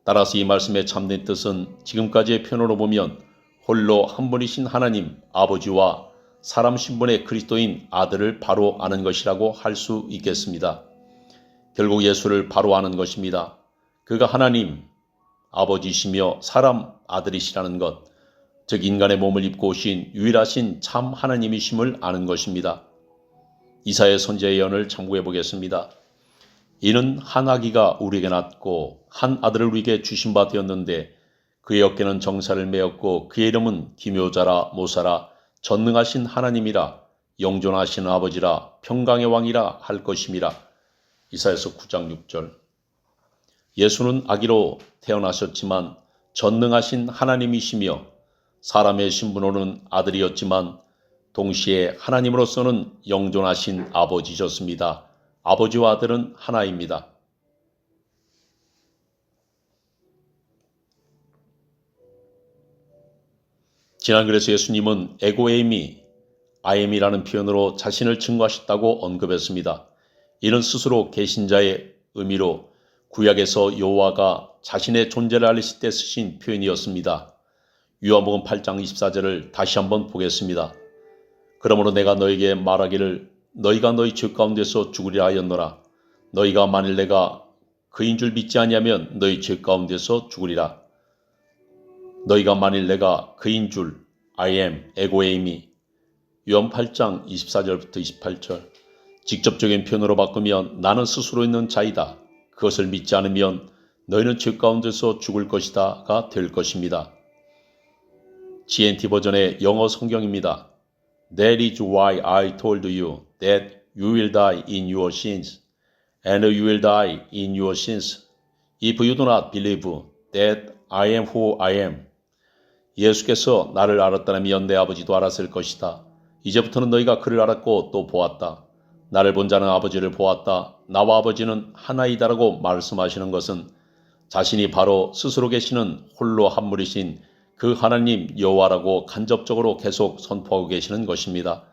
따라서 이 말씀의 참된 뜻은 지금까지의 표현으로 보면 홀로 한 분이신 하나님, 아버지와 사람 신분의 그리스도인 아들을 바로 아는 것이라고 할 수 있겠습니다. 결국 예수를 바로 아는 것입니다. 그가 하나님, 아버지시며 사람 아들이시라는 것, 즉 인간의 몸을 입고 오신 유일하신 참 하나님이심을 아는 것입니다. 이사야 선지자의 예언을 참고해 보겠습니다. 이는 한 아기가 우리에게 낳고 한 아들을 우리에게 주신 바 되었는데 그의 어깨는 정사를 메었고 그의 이름은 기묘자라 모사라 전능하신 하나님이라 영존하신 아버지라 평강의 왕이라 할 것임이라. 이사야서 9장 6절. 예수는 아기로 태어나셨지만 전능하신 하나님이시며 사람의 신분으로는 아들이었지만 동시에 하나님으로서는 영존하신 아버지셨습니다. 아버지와 아들은 하나입니다. 지난 글에서 예수님은 에고에이미, 아엠이라는 표현으로 자신을 증거하셨다고 언급했습니다. 이는 스스로 계신 자의 의미로 구약에서 여호와가 자신의 존재를 알리실 때 쓰신 표현이었습니다. 요한복음 8장 24절을 다시 한번 보겠습니다. 그러므로 내가 너에게 말하기를 너희가 너희 죄 가운데서 죽으리라 하였노라. 너희가 만일 내가 그인 줄 믿지 아니하면 너희 죄 가운데서 죽으리라. 너희가 만일 내가 그인 줄 I am 에고에이미. 요한 8장 24절부터 28절. 직접적인 표현으로 바꾸면 나는 스스로 있는 자이다. 그것을 믿지 않으면 너희는 죄 가운데서 죽을 것이다가 될 것입니다. GNT 버전의 영어 성경입니다. That is why I told you that you will die in your sins, and you will die in your sins. If you do not believe that I am who I am. 예수께서 나를 알았다면 내 아버지도 알았을 것이다. 이제부터는 너희가 그를 알았고 또 보았다. 나를 본 자는 아버지를 보았다. 나와 아버지는 하나이다라고 말씀하시는 것은 자신이 바로 스스로 계시는 홀로 한 분이신 그 하나님 여호와라고 간접적으로 계속 선포하고 계시는 것입니다.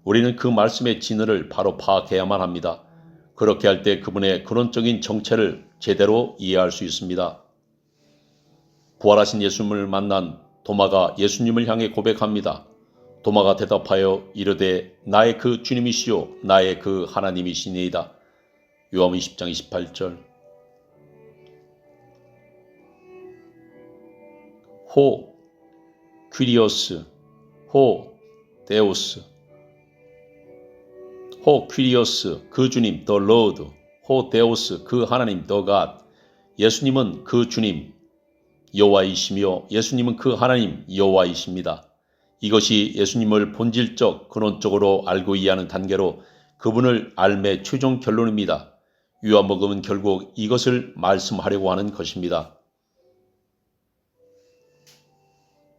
우리는 그 말씀의 진의를 바로 파악해야만 합니다. 그렇게 할 때 그분의 근원적인 정체를 제대로 이해할 수 있습니다. 부활하신 예수님을 만난 도마가 예수님을 향해 고백합니다. 도마가 대답하여 이르되 나의 그 주님이시요 나의 그 하나님이시니이다. 요한복음 20장 28절. 호 퀴리오스, 호 데우스, 호 퀴리오스 그 주님 the Lord, 호 데우스 그 하나님 the God. 예수님은 그 주님 여호와이시며 예수님은 그 하나님 여호와이십니다. 이것이 예수님을 본질적 근원적으로 알고 이해하는 단계로 그분을 알매 최종 결론입니다. 요한복음은 결국 이것을 말씀하려고 하는 것입니다.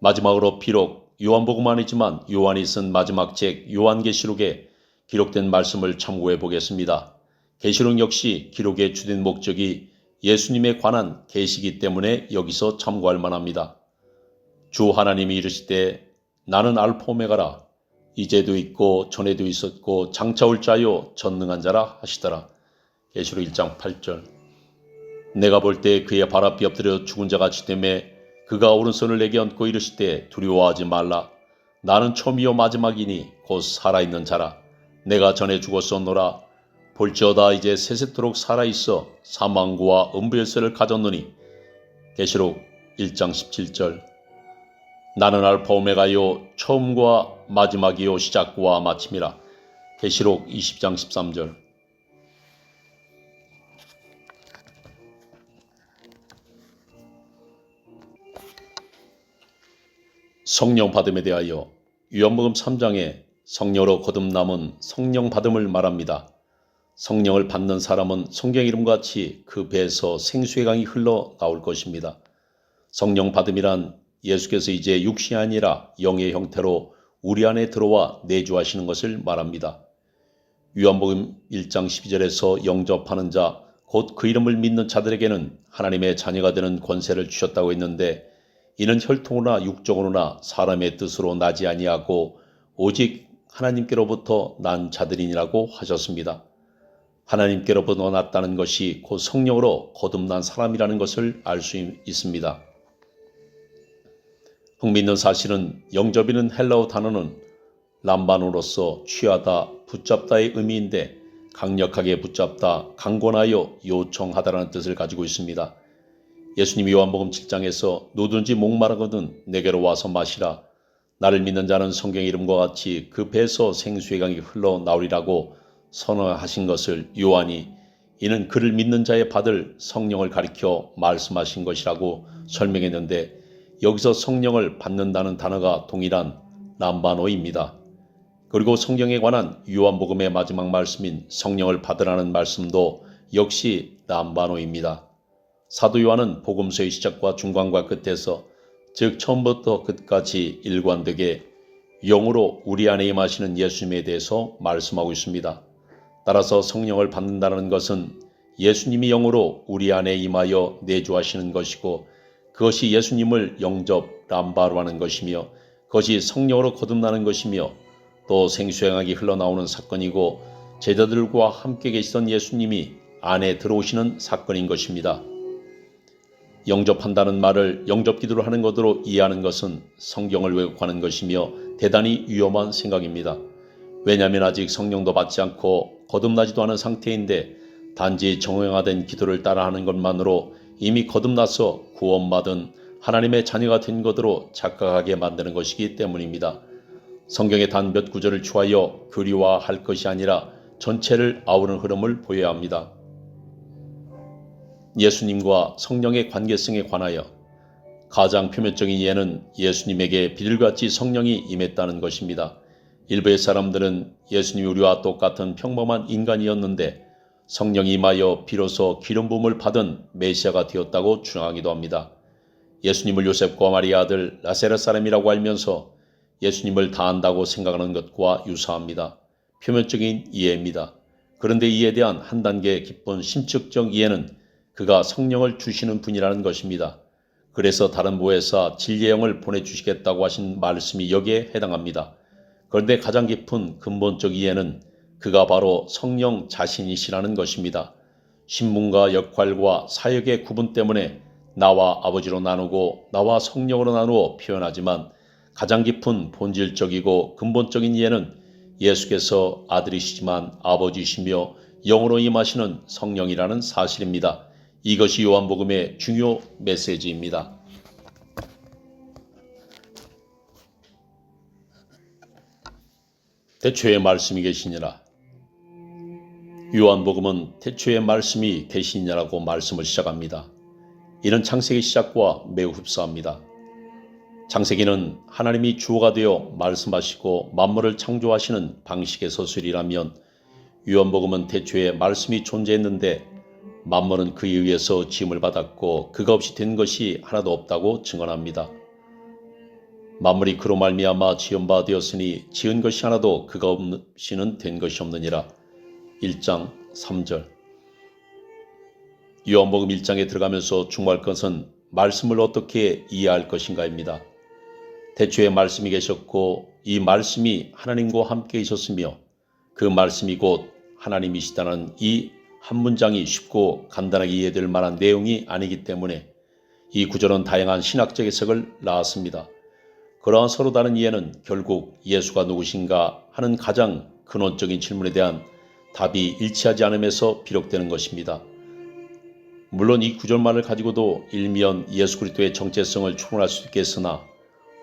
마지막으로 비록 요한복음 아니지만 요한이 쓴 마지막 책 요한계시록에 기록된 말씀을 참고해 보겠습니다. 계시록 역시 기록의 주된 목적이 예수님에 관한 계시이기 때문에 여기서 참고할 만합니다. 주 하나님이 이르시되 나는 알파 오메가라. 이제도 있고 전에도 있었고 장차 올 자요 전능한 자라 하시더라. 계시록 1장 8절. 내가 볼 때 그의 발 앞이 엎드려 죽은 자같이 되매 그가 오른손을 내게 얹고 이르시되 두려워하지 말라. 나는 처음이요 마지막이니 곧 살아있는 자라. 내가 전에 죽었었노라. 볼지어다 이제 세세토록 살아있어 사망과 음부열쇠를 가졌노니. 계시록 1장 17절. 나는 알파 오메가요 처음과 마지막이요 시작과 마침이라. 계시록 20장 13절. 성령 받음에 대하여 요한복음 3장에 성령으로 거듭남은 성령 받음을 말합니다. 성령을 받는 사람은 성경 이름같이 그 배에서 생수의 강이 흘러 나올 것입니다. 성령 받음이란 예수께서 이제 육신이 아니라 영의 형태로 우리 안에 들어와 내주하시는 것을 말합니다. 요한복음 1장 12절에서 영접하는 자, 곧 그 이름을 믿는 자들에게는 하나님의 자녀가 되는 권세를 주셨다고 했는데 이는 혈통으로나 육정으로나 사람의 뜻으로 나지 아니하고 오직 하나님께로부터 난 자들이니라고 하셨습니다. 하나님께로부터 났다는 것이 곧 성령으로 거듭난 사람이라는 것을 알 수 있습니다. 흥미있는 사실은 영접이는 헬라어 단어는 람반으로서 취하다, 붙잡다의 의미인데 강력하게 붙잡다, 강권하여 요청하다라는 뜻을 가지고 있습니다. 예수님이 요한복음 7장에서 누구든지 목마르거든 내게로 와서 마시라. 나를 믿는 자는 성경의 이름과 같이 그 배에서 생수의 강이 흘러나오리라고 선언하신 것을 요한이 이는 그를 믿는 자의 받을 성령을 가리켜 말씀하신 것이라고 설명했는데 여기서 성령을 받는다는 단어가 동일한 람바노입니다. 그리고 성경에 관한 요한복음의 마지막 말씀인 성령을 받으라는 말씀도 역시 람바노입니다. 사도 요한은 복음서의 시작과 중간과 끝에서 즉 처음부터 끝까지 일관되게 영으로 우리 안에 임하시는 예수님에 대해서 말씀하고 있습니다. 따라서 성령을 받는다는 것은 예수님이 영으로 우리 안에 임하여 내주하시는 것이고 그것이 예수님을 영접 람바로 하는 것이며 그것이 성령으로 거듭나는 것이며 또 생수행하기 흘러나오는 사건이고 제자들과 함께 계시던 예수님이 안에 들어오시는 사건인 것입니다. 영접한다는 말을 영접기도를 하는 것으로 이해하는 것은 성경을 왜곡하는 것이며 대단히 위험한 생각입니다. 왜냐하면 아직 성령도 받지 않고 거듭나지도 않은 상태인데 단지 정형화된 기도를 따라하는 것만으로 이미 거듭나서 구원받은 하나님의 자녀가 된 것으로 착각하게 만드는 것이기 때문입니다. 성경의 단 몇 구절을 취하여 교리화할 것이 아니라 전체를 아우르는 흐름을 보여야 합니다. 예수님과 성령의 관계성에 관하여 가장 표면적인 예는 예수님에게 비둘같이 성령이 임했다는 것입니다. 일부의 사람들은 예수님이 우리와 똑같은 평범한 인간이었는데 성령이 임하여 비로소 기름 부음을 받은 메시아가 되었다고 주장하기도 합니다. 예수님을 요셉과 마리아 아들 나사렛 사람이라고 알면서 예수님을 다 안다고 생각하는 것과 유사합니다. 표면적인 이해입니다. 그런데 이에 대한 한 단계 깊은 심층적 이해는 그가 성령을 주시는 분이라는 것입니다. 그래서 다른 보혜사 진리의 영을 보내주시겠다고 하신 말씀이 여기에 해당합니다. 그런데 가장 깊은 근본적 이해는 그가 바로 성령 자신이시라는 것입니다. 신분과 역할과 사역의 구분 때문에 나와 아버지로 나누고 나와 성령으로 나누어 표현하지만 가장 깊은 본질적이고 근본적인 이해는 예수께서 아들이시지만 아버지이시며 영으로 임하시는 성령이라는 사실입니다. 이것이 요한복음의 중요 메시지입니다. 태초에 말씀이 계시니라. 요한복음은 태초에 말씀이 계시니라고 말씀을 시작합니다. 이는 창세기 시작과 매우 흡사합니다. 창세기는 하나님이 주어가 되어 말씀하시고 만물을 창조하시는 방식의 서술이라면 요한복음은 태초에 말씀이 존재했는데 만물은 그에 의해서 지음을 받았고 그가 없이 된 것이 하나도 없다고 증언합니다. 만물이 그로 말미암아 지은 바 되었으니 지은 것이 하나도 그가 없이는 된 것이 없느니라. 1장 3절. 요한복음 1장에 들어가면서 중요할 것은 말씀을 어떻게 이해할 것인가입니다. 태초에 말씀이 계셨고 이 말씀이 하나님과 함께 있었으며 그 말씀이 곧 하나님이시다는 이 한 문장이 쉽고 간단하게 이해될 만한 내용이 아니기 때문에 이 구절은 다양한 신학적 해석을 낳았습니다. 그러한 서로 다른 이해는 결국 예수가 누구신가 하는 가장 근원적인 질문에 대한 답이 일치하지 않음에서 비롯되는 것입니다. 물론 이 구절만을 가지고도 일면 예수 그리스도의 정체성을 추론할 수 있겠으나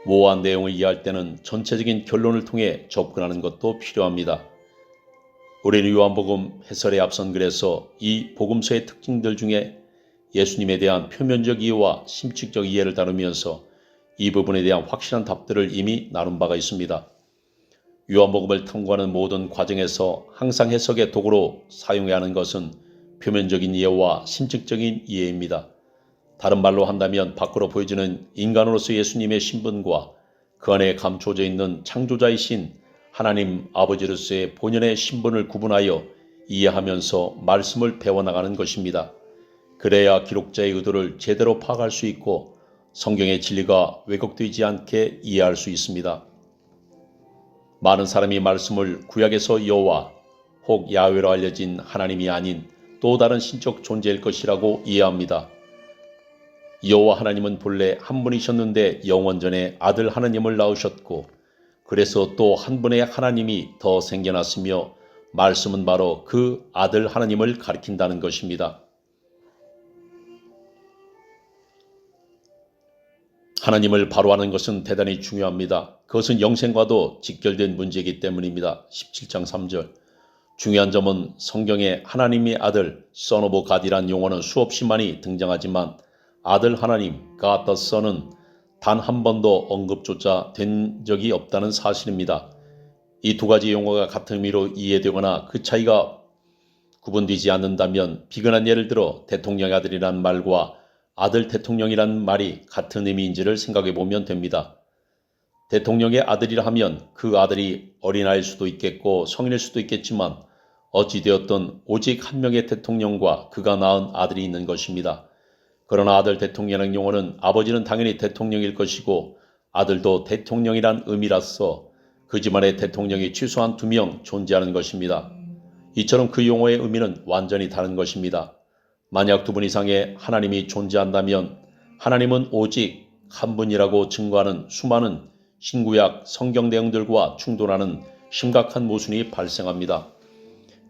모호한 내용을 이해할 때는 전체적인 결론을 통해 접근하는 것도 필요합니다. 우리는 요한복음 해설에 앞선 글에서 이 복음서의 특징들 중에 예수님에 대한 표면적 이해와 심층적 이해를 다루면서 이 부분에 대한 확실한 답들을 이미 나눈 바가 있습니다. 요한복음을 탐구하는 모든 과정에서 항상 해석의 도구로 사용해야 하는 것은 표면적인 이해와 심층적인 이해입니다. 다른 말로 한다면 밖으로 보여지는 인간으로서 예수님의 신분과 그 안에 감춰져 있는 창조자이신 하나님 아버지로서의 본연의 신분을 구분하여 이해하면서 말씀을 배워나가는 것입니다. 그래야 기록자의 의도를 제대로 파악할 수 있고 성경의 진리가 왜곡되지 않게 이해할 수 있습니다. 많은 사람이 말씀을 구약에서 여호와 혹 야훼로 알려진 하나님이 아닌 또 다른 신적 존재일 것이라고 이해합니다. 여호와 하나님은 본래 한 분이셨는데 영원전에 아들 하나님을 낳으셨고 그래서 또 한 분의 하나님이 더 생겨났으며 말씀은 바로 그 아들 하나님을 가리킨다는 것입니다. 하나님을 바로 아는 것은 대단히 중요합니다. 그것은 영생과도 직결된 문제이기 때문입니다. 17장 3절. 중요한 점은 성경에 하나님의 아들, Son of God이란 용어는 수없이 많이 등장하지만 아들 하나님, God the Son은 단 한 번도 언급조차 된 적이 없다는 사실입니다. 이 두 가지 용어가 같은 의미로 이해되거나 그 차이가 구분되지 않는다면 비근한 예를 들어 대통령의 아들이란 말과 아들 대통령이란 말이 같은 의미인지를 생각해 보면 됩니다. 대통령의 아들이라 하면 그 아들이 어린아이일 수도 있겠고 성인일 수도 있겠지만 어찌되었든 오직 한 명의 대통령과 그가 낳은 아들이 있는 것입니다. 그러나 아들 대통령이라는 용어는 아버지는 당연히 대통령일 것이고 아들도 대통령이란 의미라서 그 집안의 대통령이 최소한 2명 존재하는 것입니다. 이처럼 그 용어의 의미는 완전히 다른 것입니다. 만약 2분 이상의 하나님이 존재한다면 하나님은 오직 한 분이라고 증거하는 수많은 신구약 성경 내용들과 충돌하는 심각한 모순이 발생합니다.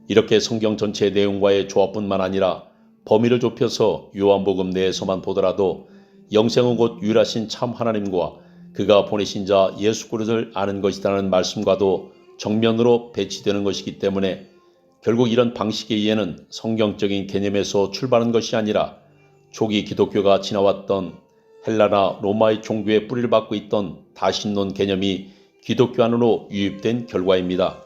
이렇게 성경 전체의 내용과의 조합뿐만 아니라 범위를 좁혀서 요한복음 내에서만 보더라도 영생은 곧 유일하신 참 하나님과 그가 보내신 자 예수 그리스도를 아는 것이라는 말씀과도 정면으로 배치되는 것이기 때문에 결국 이런 방식의 이해는 성경적인 개념에서 출발한 것이 아니라 초기 기독교가 지나왔던 헬라나 로마의 종교의 뿌리를 받고 있던 다신론 개념이 기독교 안으로 유입된 결과입니다.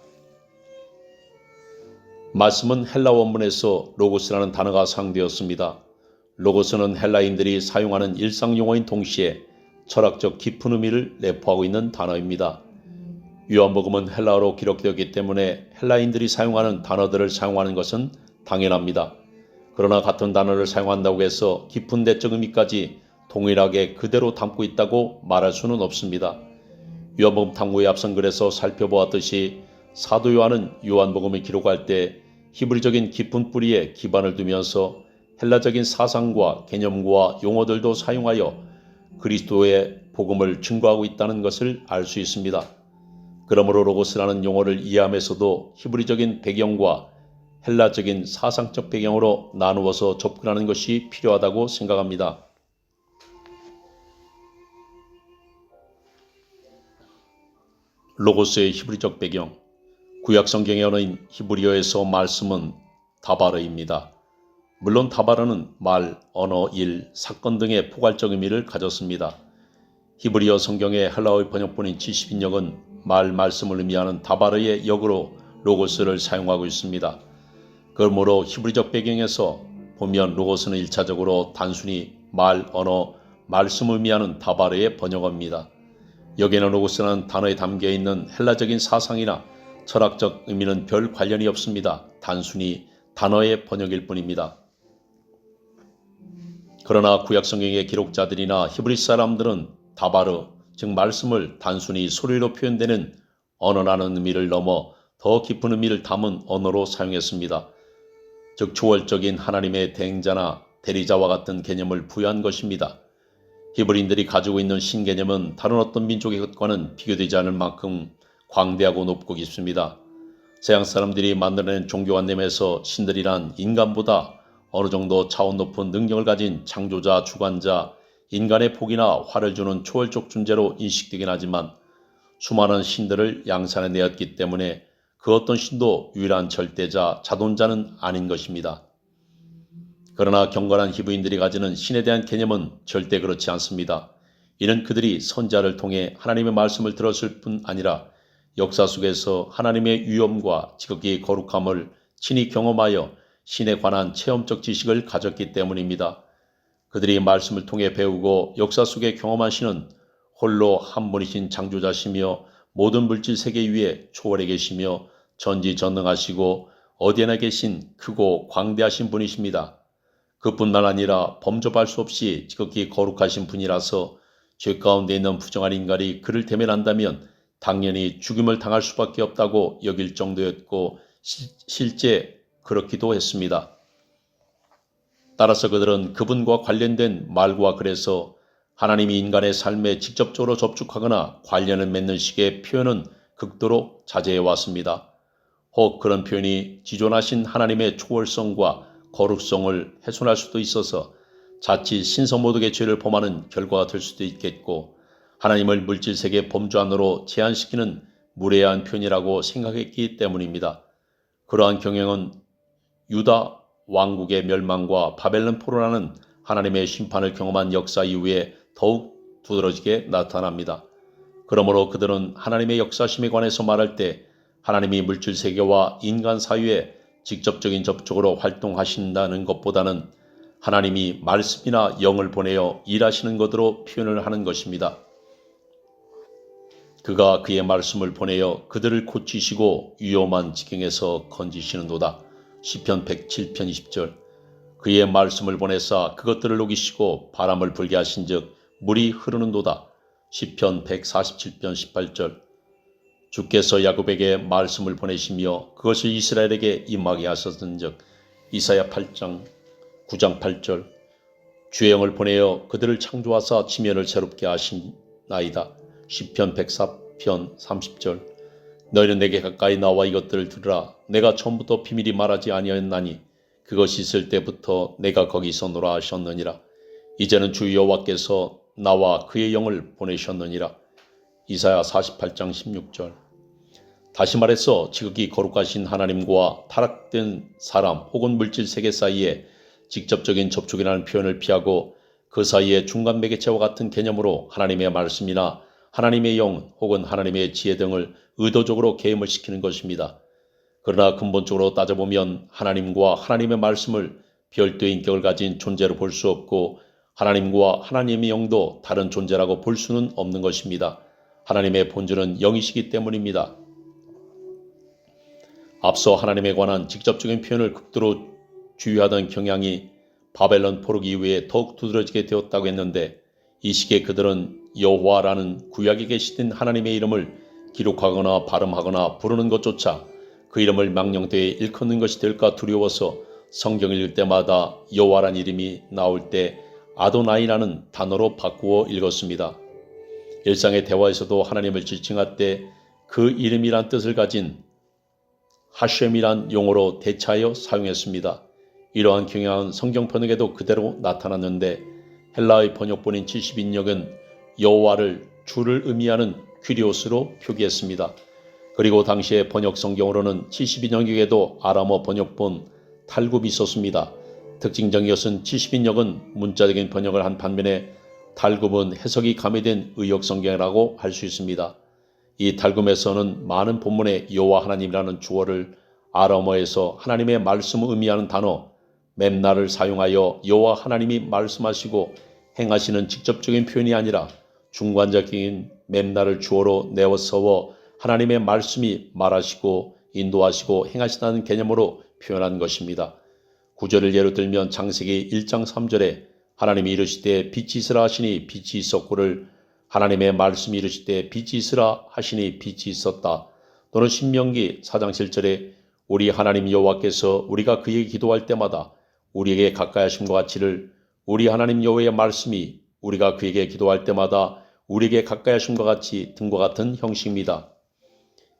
말씀은 헬라 원문에서 로고스라는 단어가 사용되었습니다. 로고스는 헬라인들이 사용하는 일상 용어인 동시에 철학적 깊은 의미를 내포하고 있는 단어입니다. 요한복음은 헬라어로 기록되었기 때문에 헬라인들이 사용하는 단어들을 사용하는 것은 당연합니다. 그러나 같은 단어를 사용한다고 해서 깊은 내적 의미까지 동일하게 그대로 담고 있다고 말할 수는 없습니다. 요한복음 탐구의 앞선 글에서 살펴보았듯이 사도 요한은 요한복음을 기록할 때 히브리적인 깊은 뿌리에 기반을 두면서 헬라적인 사상과 개념과 용어들도 사용하여 그리스도의 복음을 증거하고 있다는 것을 알 수 있습니다. 그러므로 로고스라는 용어를 이해하면서도 히브리적인 배경과 헬라적인 사상적 배경으로 나누어서 접근하는 것이 필요하다고 생각합니다. 로고스의 히브리적 배경. 구약 성경의 언어인 히브리어에서 말씀은 다바르입니다. 물론 다바르는 말, 언어, 일, 사건 등의 포괄적 의미를 가졌습니다. 히브리어 성경의 헬라어의 번역본인 70인역은 말씀을 의미하는 다바르의 역으로 로고스를 사용하고 있습니다. 그러므로 히브리적 배경에서 보면 로고스는 1차적으로 단순히 말, 언어, 말씀을 의미하는 다바르의 번역어입니다. 여기에는 로고스라는 단어에 담겨있는 헬라적인 사상이나 철학적 의미는 별 관련이 없습니다. 단순히 단어의 번역일 뿐입니다. 그러나 구약성경의 기록자들이나 히브리 사람들은 다바르, 즉 말씀을 단순히 소리로 표현되는 언어라는 의미를 넘어 더 깊은 의미를 담은 언어로 사용했습니다. 즉 초월적인 하나님의 대행자나 대리자와 같은 개념을 부여한 것입니다. 히브리인들이 가지고 있는 신개념은 다른 어떤 민족의 것과는 비교되지 않을 만큼 광대하고 높고 깊습니다. 서양 사람들이 만들어낸 종교관념에서 신들이란 인간보다 어느 정도 차원 높은 능력을 가진 창조자, 주관자, 인간의 복이나 화를 주는 초월적 존재로 인식되긴 하지만 수많은 신들을 양산해 내었기 때문에 그 어떤 신도 유일한 절대자, 자돈자는 아닌 것입니다. 그러나 경건한 히브리인들이 가지는 신에 대한 개념은 절대 그렇지 않습니다. 이는 그들이 선지자를 통해 하나님의 말씀을 들었을 뿐 아니라 역사 속에서 하나님의 위엄과 지극히 거룩함을 친히 경험하여 신에 관한 체험적 지식을 가졌기 때문입니다. 그들이 말씀을 통해 배우고 역사 속에 경험한 신은 홀로 한 분이신 창조자시며 모든 물질 세계 위에 초월해 계시며 전지전능하시고 어디에나 계신 크고 광대하신 분이십니다. 그뿐만 아니라 범접할 수 없이 지극히 거룩하신 분이라서 죄 가운데 있는 부정한 인간이 그를 대면한다면 당연히 죽임을 당할 수밖에 없다고 여길 정도였고 실제 그렇기도 했습니다. 따라서 그들은 그분과 관련된 말과 글에서 하나님이 인간의 삶에 직접적으로 접촉하거나 관련을 맺는 식의 표현은 극도로 자제해 왔습니다. 혹 그런 표현이 지존하신 하나님의 초월성과 거룩성을 훼손할 수도 있어서 자칫 신성모독의 죄를 범하는 결과가 될 수도 있겠고 하나님을 물질세계 범주 안으로 제한시키는 무례한 표현이라고 생각했기 때문입니다. 그러한 경영은 유다 왕국의 멸망과 바벨론 포로라는 하나님의 심판을 경험한 역사 이후에 더욱 두드러지게 나타납니다. 그러므로 그들은 하나님의 역사심에 관해서 말할 때 하나님이 물질세계와 인간 사이에 직접적인 접촉으로 활동하신다는 것보다는 하나님이 말씀이나 영을 보내어 일하시는 것으로 표현을 하는 것입니다. 그가 그의 말씀을 보내어 그들을 고치시고 위험한 지경에서 건지시는도다. 시편 107편 20절. 그의 말씀을 보내사 그것들을 녹이시고 바람을 불게 하신즉 물이 흐르는도다. 시편 147편 18절. 주께서 야곱에게 말씀을 보내시며 그것을 이스라엘에게 임하게 하셨은즉 이사야 8장 9장 8절. 주의 영을 보내어 그들을 창조하사 지면을 새롭게 하시나이다. 시편 104편 30절. 너희는 내게 가까이 나와 이것들을 들으라. 내가 처음부터 비밀이 말하지 아니하였나니 그것이 있을 때부터 내가 거기서 노라 하셨느니라. 이제는 주 여호와께서 나와 그의 영을 보내셨느니라. 이사야 48장 16절. 다시 말해서 지극히 거룩하신 하나님과 타락된 사람 혹은 물질 세계 사이에 직접적인 접촉이라는 표현을 피하고 그 사이에 중간 매개체와 같은 개념으로 하나님의 말씀이나 하나님의 영 혹은 하나님의 지혜 등을 의도적으로 개임을 시키는 것입니다. 그러나 근본적으로 따져보면 하나님과 하나님의 말씀을 별도의 인격을 가진 존재로 볼 수 없고 하나님과 하나님의 영도 다른 존재라고 볼 수는 없는 것입니다. 하나님의 본질은 영이시기 때문입니다. 앞서 하나님에 관한 직접적인 표현을 극도로 주의하던 경향이 바벨론 포로기 이후에 더욱 두드러지게 되었다고 했는데 이 시기에 그들은 여호와라는 구약에 계시던 하나님의 이름을 기록하거나 발음하거나 부르는 것조차 그 이름을 망령되이 일컫는 것이 될까 두려워서 성경을 읽을 때마다 여호와라는 이름이 나올 때 아도나이라는 단어로 바꾸어 읽었습니다. 일상의 대화에서도 하나님을 지칭할 때 그 이름이란 뜻을 가진 하셴이란 용어로 대체하여 사용했습니다. 이러한 경향은 성경 번역에도 그대로 나타났는데 헬라의 번역본인 70인역은 여호와를 주를 의미하는 퀴리오스로 표기했습니다. 그리고 당시의 번역 성경으로는 72인역에도 아람어 번역본 탈굽이 있었습니다. 특징적인 것은 70인역은 문자적인 번역을 한 반면에 탈굽은 해석이 가미된 의역 성경이라고 할 수 있습니다. 이 탈굽에서는 많은 본문에 여호와 하나님이라는 주어를 아람어에서 하나님의 말씀을 의미하는 단어 mem나를 사용하여 여호와 하나님이 말씀하시고 행하시는 직접적인 표현이 아니라 중간적인 mem나를 주어로 내어서워 하나님의 말씀이 말하시고 인도하시고 행하신다는 개념으로 표현한 것입니다. 구절을 예로 들면 창세기 1장 3절에 하나님이 이르시되 빛이 있으라 하시니 빛이 있었고를 하나님의 말씀이 이르시되 빛이 있으라 하시니 빛이 있었다. 또는 신명기 4장 7절에 우리 하나님 여호와께서 우리가 그에게 기도할 때마다 우리에게 가까이 하심과 같이를 우리 하나님 여호와의 말씀이 우리가 그에게 기도할 때마다 우리에게 가까이 하심과 같이 등과 같은 형식입니다.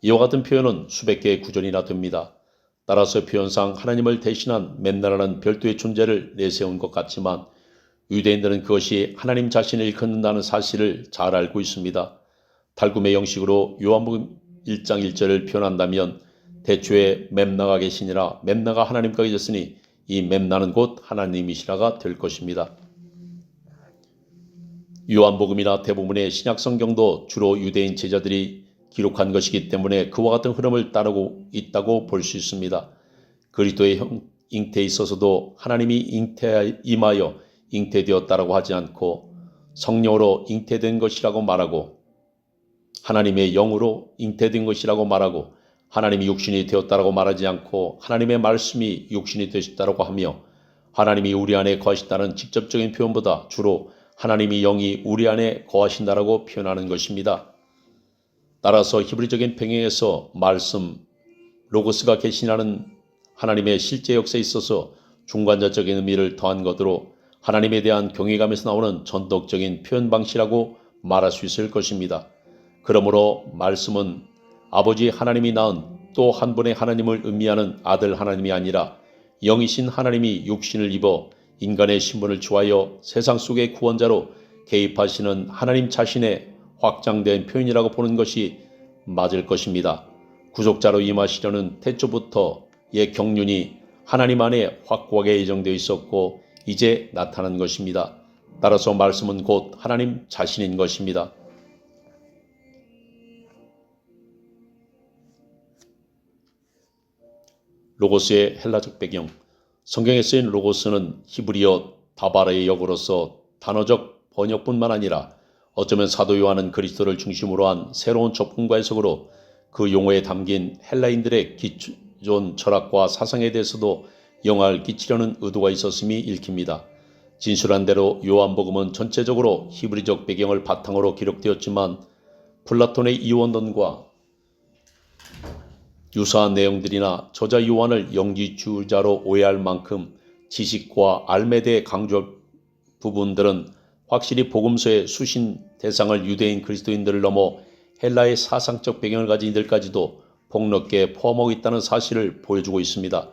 이와 같은 표현은 수백 개의 구절이나 됩니다. 따라서 표현상 하나님을 대신한 멤나라는 별도의 존재를 내세운 것 같지만 유대인들은 그것이 하나님 자신을 일컫는다는 사실을 잘 알고 있습니다. 탈굼의 형식으로 요한복음 1장 1절을 표현한다면 대초에 멤나가 계시니라 멤나가 하나님과 계셨으니 이 멤나는 곧 하나님이시라가 될 것입니다. 요한복음이나 대부분의 신약성경도 주로 유대인 제자들이 기록한 것이기 때문에 그와 같은 흐름을 따르고 있다고 볼 수 있습니다. 그리스도의 잉태에 있어서도 하나님이 임하여 잉태되었다라고 하지 않고 성령으로 잉태된 것이라고 말하고 하나님의 영으로 잉태된 것이라고 말하고 하나님이 육신이 되었다라고 말하지 않고 하나님의 말씀이 육신이 되셨다라고 하며 하나님이 우리 안에 거하신다는 직접적인 표현보다 주로 하나님이 영이 우리 안에 거하신다라고 표현하는 것입니다. 따라서 히브리적인 평행에서 말씀, 로고스가 계시라는 하나님의 실제 역사에 있어서 중간자적인 의미를 더한 것으로 하나님에 대한 경외감에서 나오는 전독적인 표현 방식이라고 말할 수 있을 것입니다. 그러므로 말씀은 아버지 하나님이 낳은 또 한 분의 하나님을 의미하는 아들 하나님이 아니라 영이신 하나님이 육신을 입어 인간의 신분을 주하여 세상 속의 구원자로 개입하시는 하나님 자신의 확장된 표현이라고 보는 것이 맞을 것입니다. 구속자로 임하시려는 태초부터의 경륜이 하나님 안에 확고하게 예정되어 있었고 이제 나타난 것입니다. 따라서 말씀은 곧 하나님 자신인 것입니다. 로고스의 헬라적 배경. 성경에 쓰인 로고스는 히브리어 다바라의 역으로서 단어적 번역뿐만 아니라 어쩌면 사도 요한은 그리스도를 중심으로 한 새로운 접근과 해석으로 그 용어에 담긴 헬라인들의 기존 철학과 사상에 대해서도 영향을 끼치려는 의도가 있었음이 읽힙니다. 진술한 대로 요한복음은 전체적으로 히브리적 배경을 바탕으로 기록되었지만 플라톤의 이원론과 유사한 내용들이나 저자 요한을 영지주의자로 오해할 만큼 지식과 알에 대해 강조할 부분들은 확실히 복음서의 수신 대상을 유대인 그리스도인들을 넘어 헬라의 사상적 배경을 가진 이들까지도 폭넓게 포함하고 있다는 사실을 보여주고 있습니다.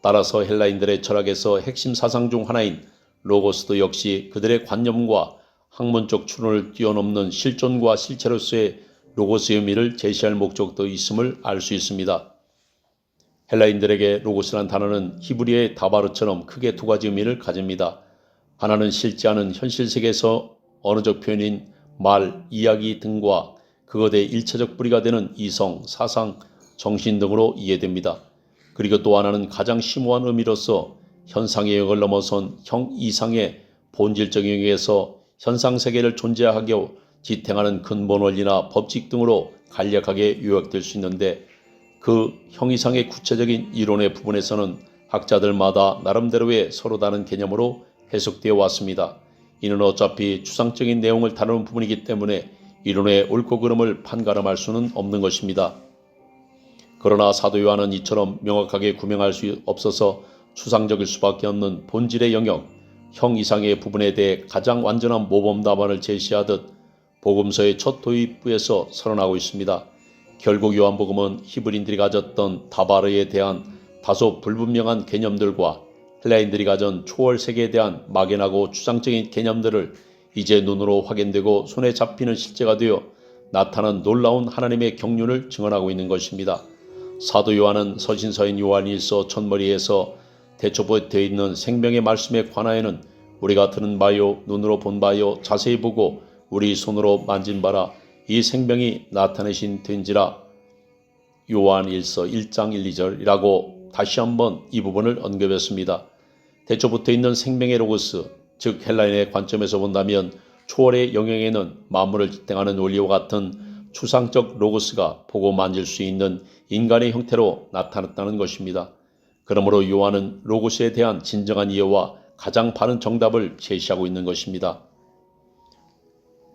따라서 헬라인들의 철학에서 핵심 사상 중 하나인 로고스도 역시 그들의 관념과 학문적 추론을 뛰어넘는 실존과 실체로서의 로고스의 의미를 제시할 목적도 있음을 알 수 있습니다. 헬라인들에게 로고스란 단어는 히브리어의 다바르처럼 크게 두 가지 의미를 가집니다. 하나는 실제하는 현실 세계에서 언어적 표현인 말, 이야기 등과 그것의 일체적 뿌리가 되는 이성, 사상, 정신 등으로 이해됩니다. 그리고 또 하나는 가장 심오한 의미로서 현상의 영역을 넘어선 형 이상의 본질적 영역에서 현상세계를 존재하게 지탱하는 근본 원리나 법칙 등으로 간략하게 요약될 수 있는데, 그 형 이상의 구체적인 이론의 부분에서는 학자들마다 나름대로의 서로 다른 개념으로 해석되어 왔습니다. 이는 어차피 추상적인 내용을 다루는 부분이기 때문에 이론의 옳고 그름을 판가름할 수는 없는 것입니다. 그러나 사도 요한은 이처럼 명확하게 구명할 수 없어서 추상적일 수밖에 없는 본질의 영역, 형 이상의 부분에 대해 가장 완전한 모범 답안을 제시하듯 복음서의 첫 도입부에서 선언하고 있습니다. 결국 요한복음은 히브리인들이 가졌던 다바르에 대한 다소 불분명한 개념들과 헬라인들이 가진 초월 세계에 대한 막연하고 추상적인 개념들을 이제 눈으로 확인되고 손에 잡히는 실제가 되어 나타난 놀라운 하나님의 경륜을 증언하고 있는 것입니다. 사도 요한은 서신서인 요한일서 첫머리에서 대초부터 있는 생명의 말씀에 관하여는 우리가 들은 바요, 눈으로 본 바요, 자세히 보고 우리 손으로 만진 바라 이 생명이 나타내신 된지라, 요한일서 1장 1, 2절이라고 다시 한번 이 부분을 언급했습니다. 대초부터 있는 생명의 로고스, 즉 헬라인의 관점에서 본다면 초월의 영역에는 만물을 지탱하는 원리와 같은 추상적 로고스가 보고 만질 수 있는 인간의 형태로 나타났다는 것입니다. 그러므로 요한은 로고스에 대한 진정한 이해와 가장 바른 정답을 제시하고 있는 것입니다.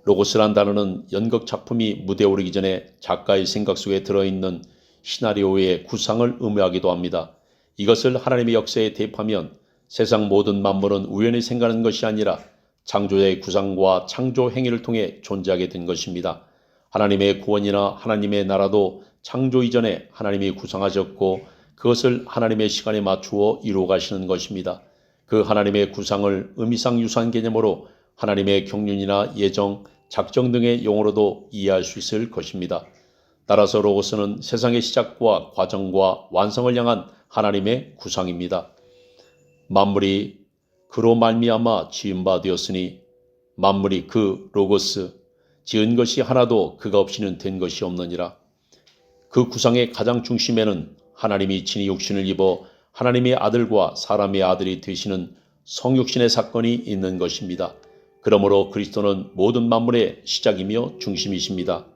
로고스란 단어는 연극 작품이 무대에 오르기 전에 작가의 생각 속에 들어있는 시나리오의 구상을 의미하기도 합니다. 이것을 하나님의 역사에 대입하면 세상 모든 만물은 우연히 생겨난 것이 아니라 창조자의 구상과 창조 행위를 통해 존재하게 된 것입니다. 하나님의 구원이나 하나님의 나라도 창조 이전에 하나님이 구상하셨고 그것을 하나님의 시간에 맞추어 이루어 가시는 것입니다. 그 하나님의 구상을 의미상 유사한 개념으로 하나님의 경륜이나 예정, 작정 등의 용어로도 이해할 수 있을 것입니다. 따라서 로고스는 세상의 시작과 과정과 완성을 향한 하나님의 구상입니다. 만물이 그로 말미암아 지은 바 되었으니 만물이 그 로고스 지은 것이 하나도 그가 없이는 된 것이 없느니라. 그 구상의 가장 중심에는 하나님이 친히 육신을 입어 하나님의 아들과 사람의 아들이 되시는 성육신의 사건이 있는 것입니다. 그러므로 그리스도는 모든 만물의 시작이며 중심이십니다.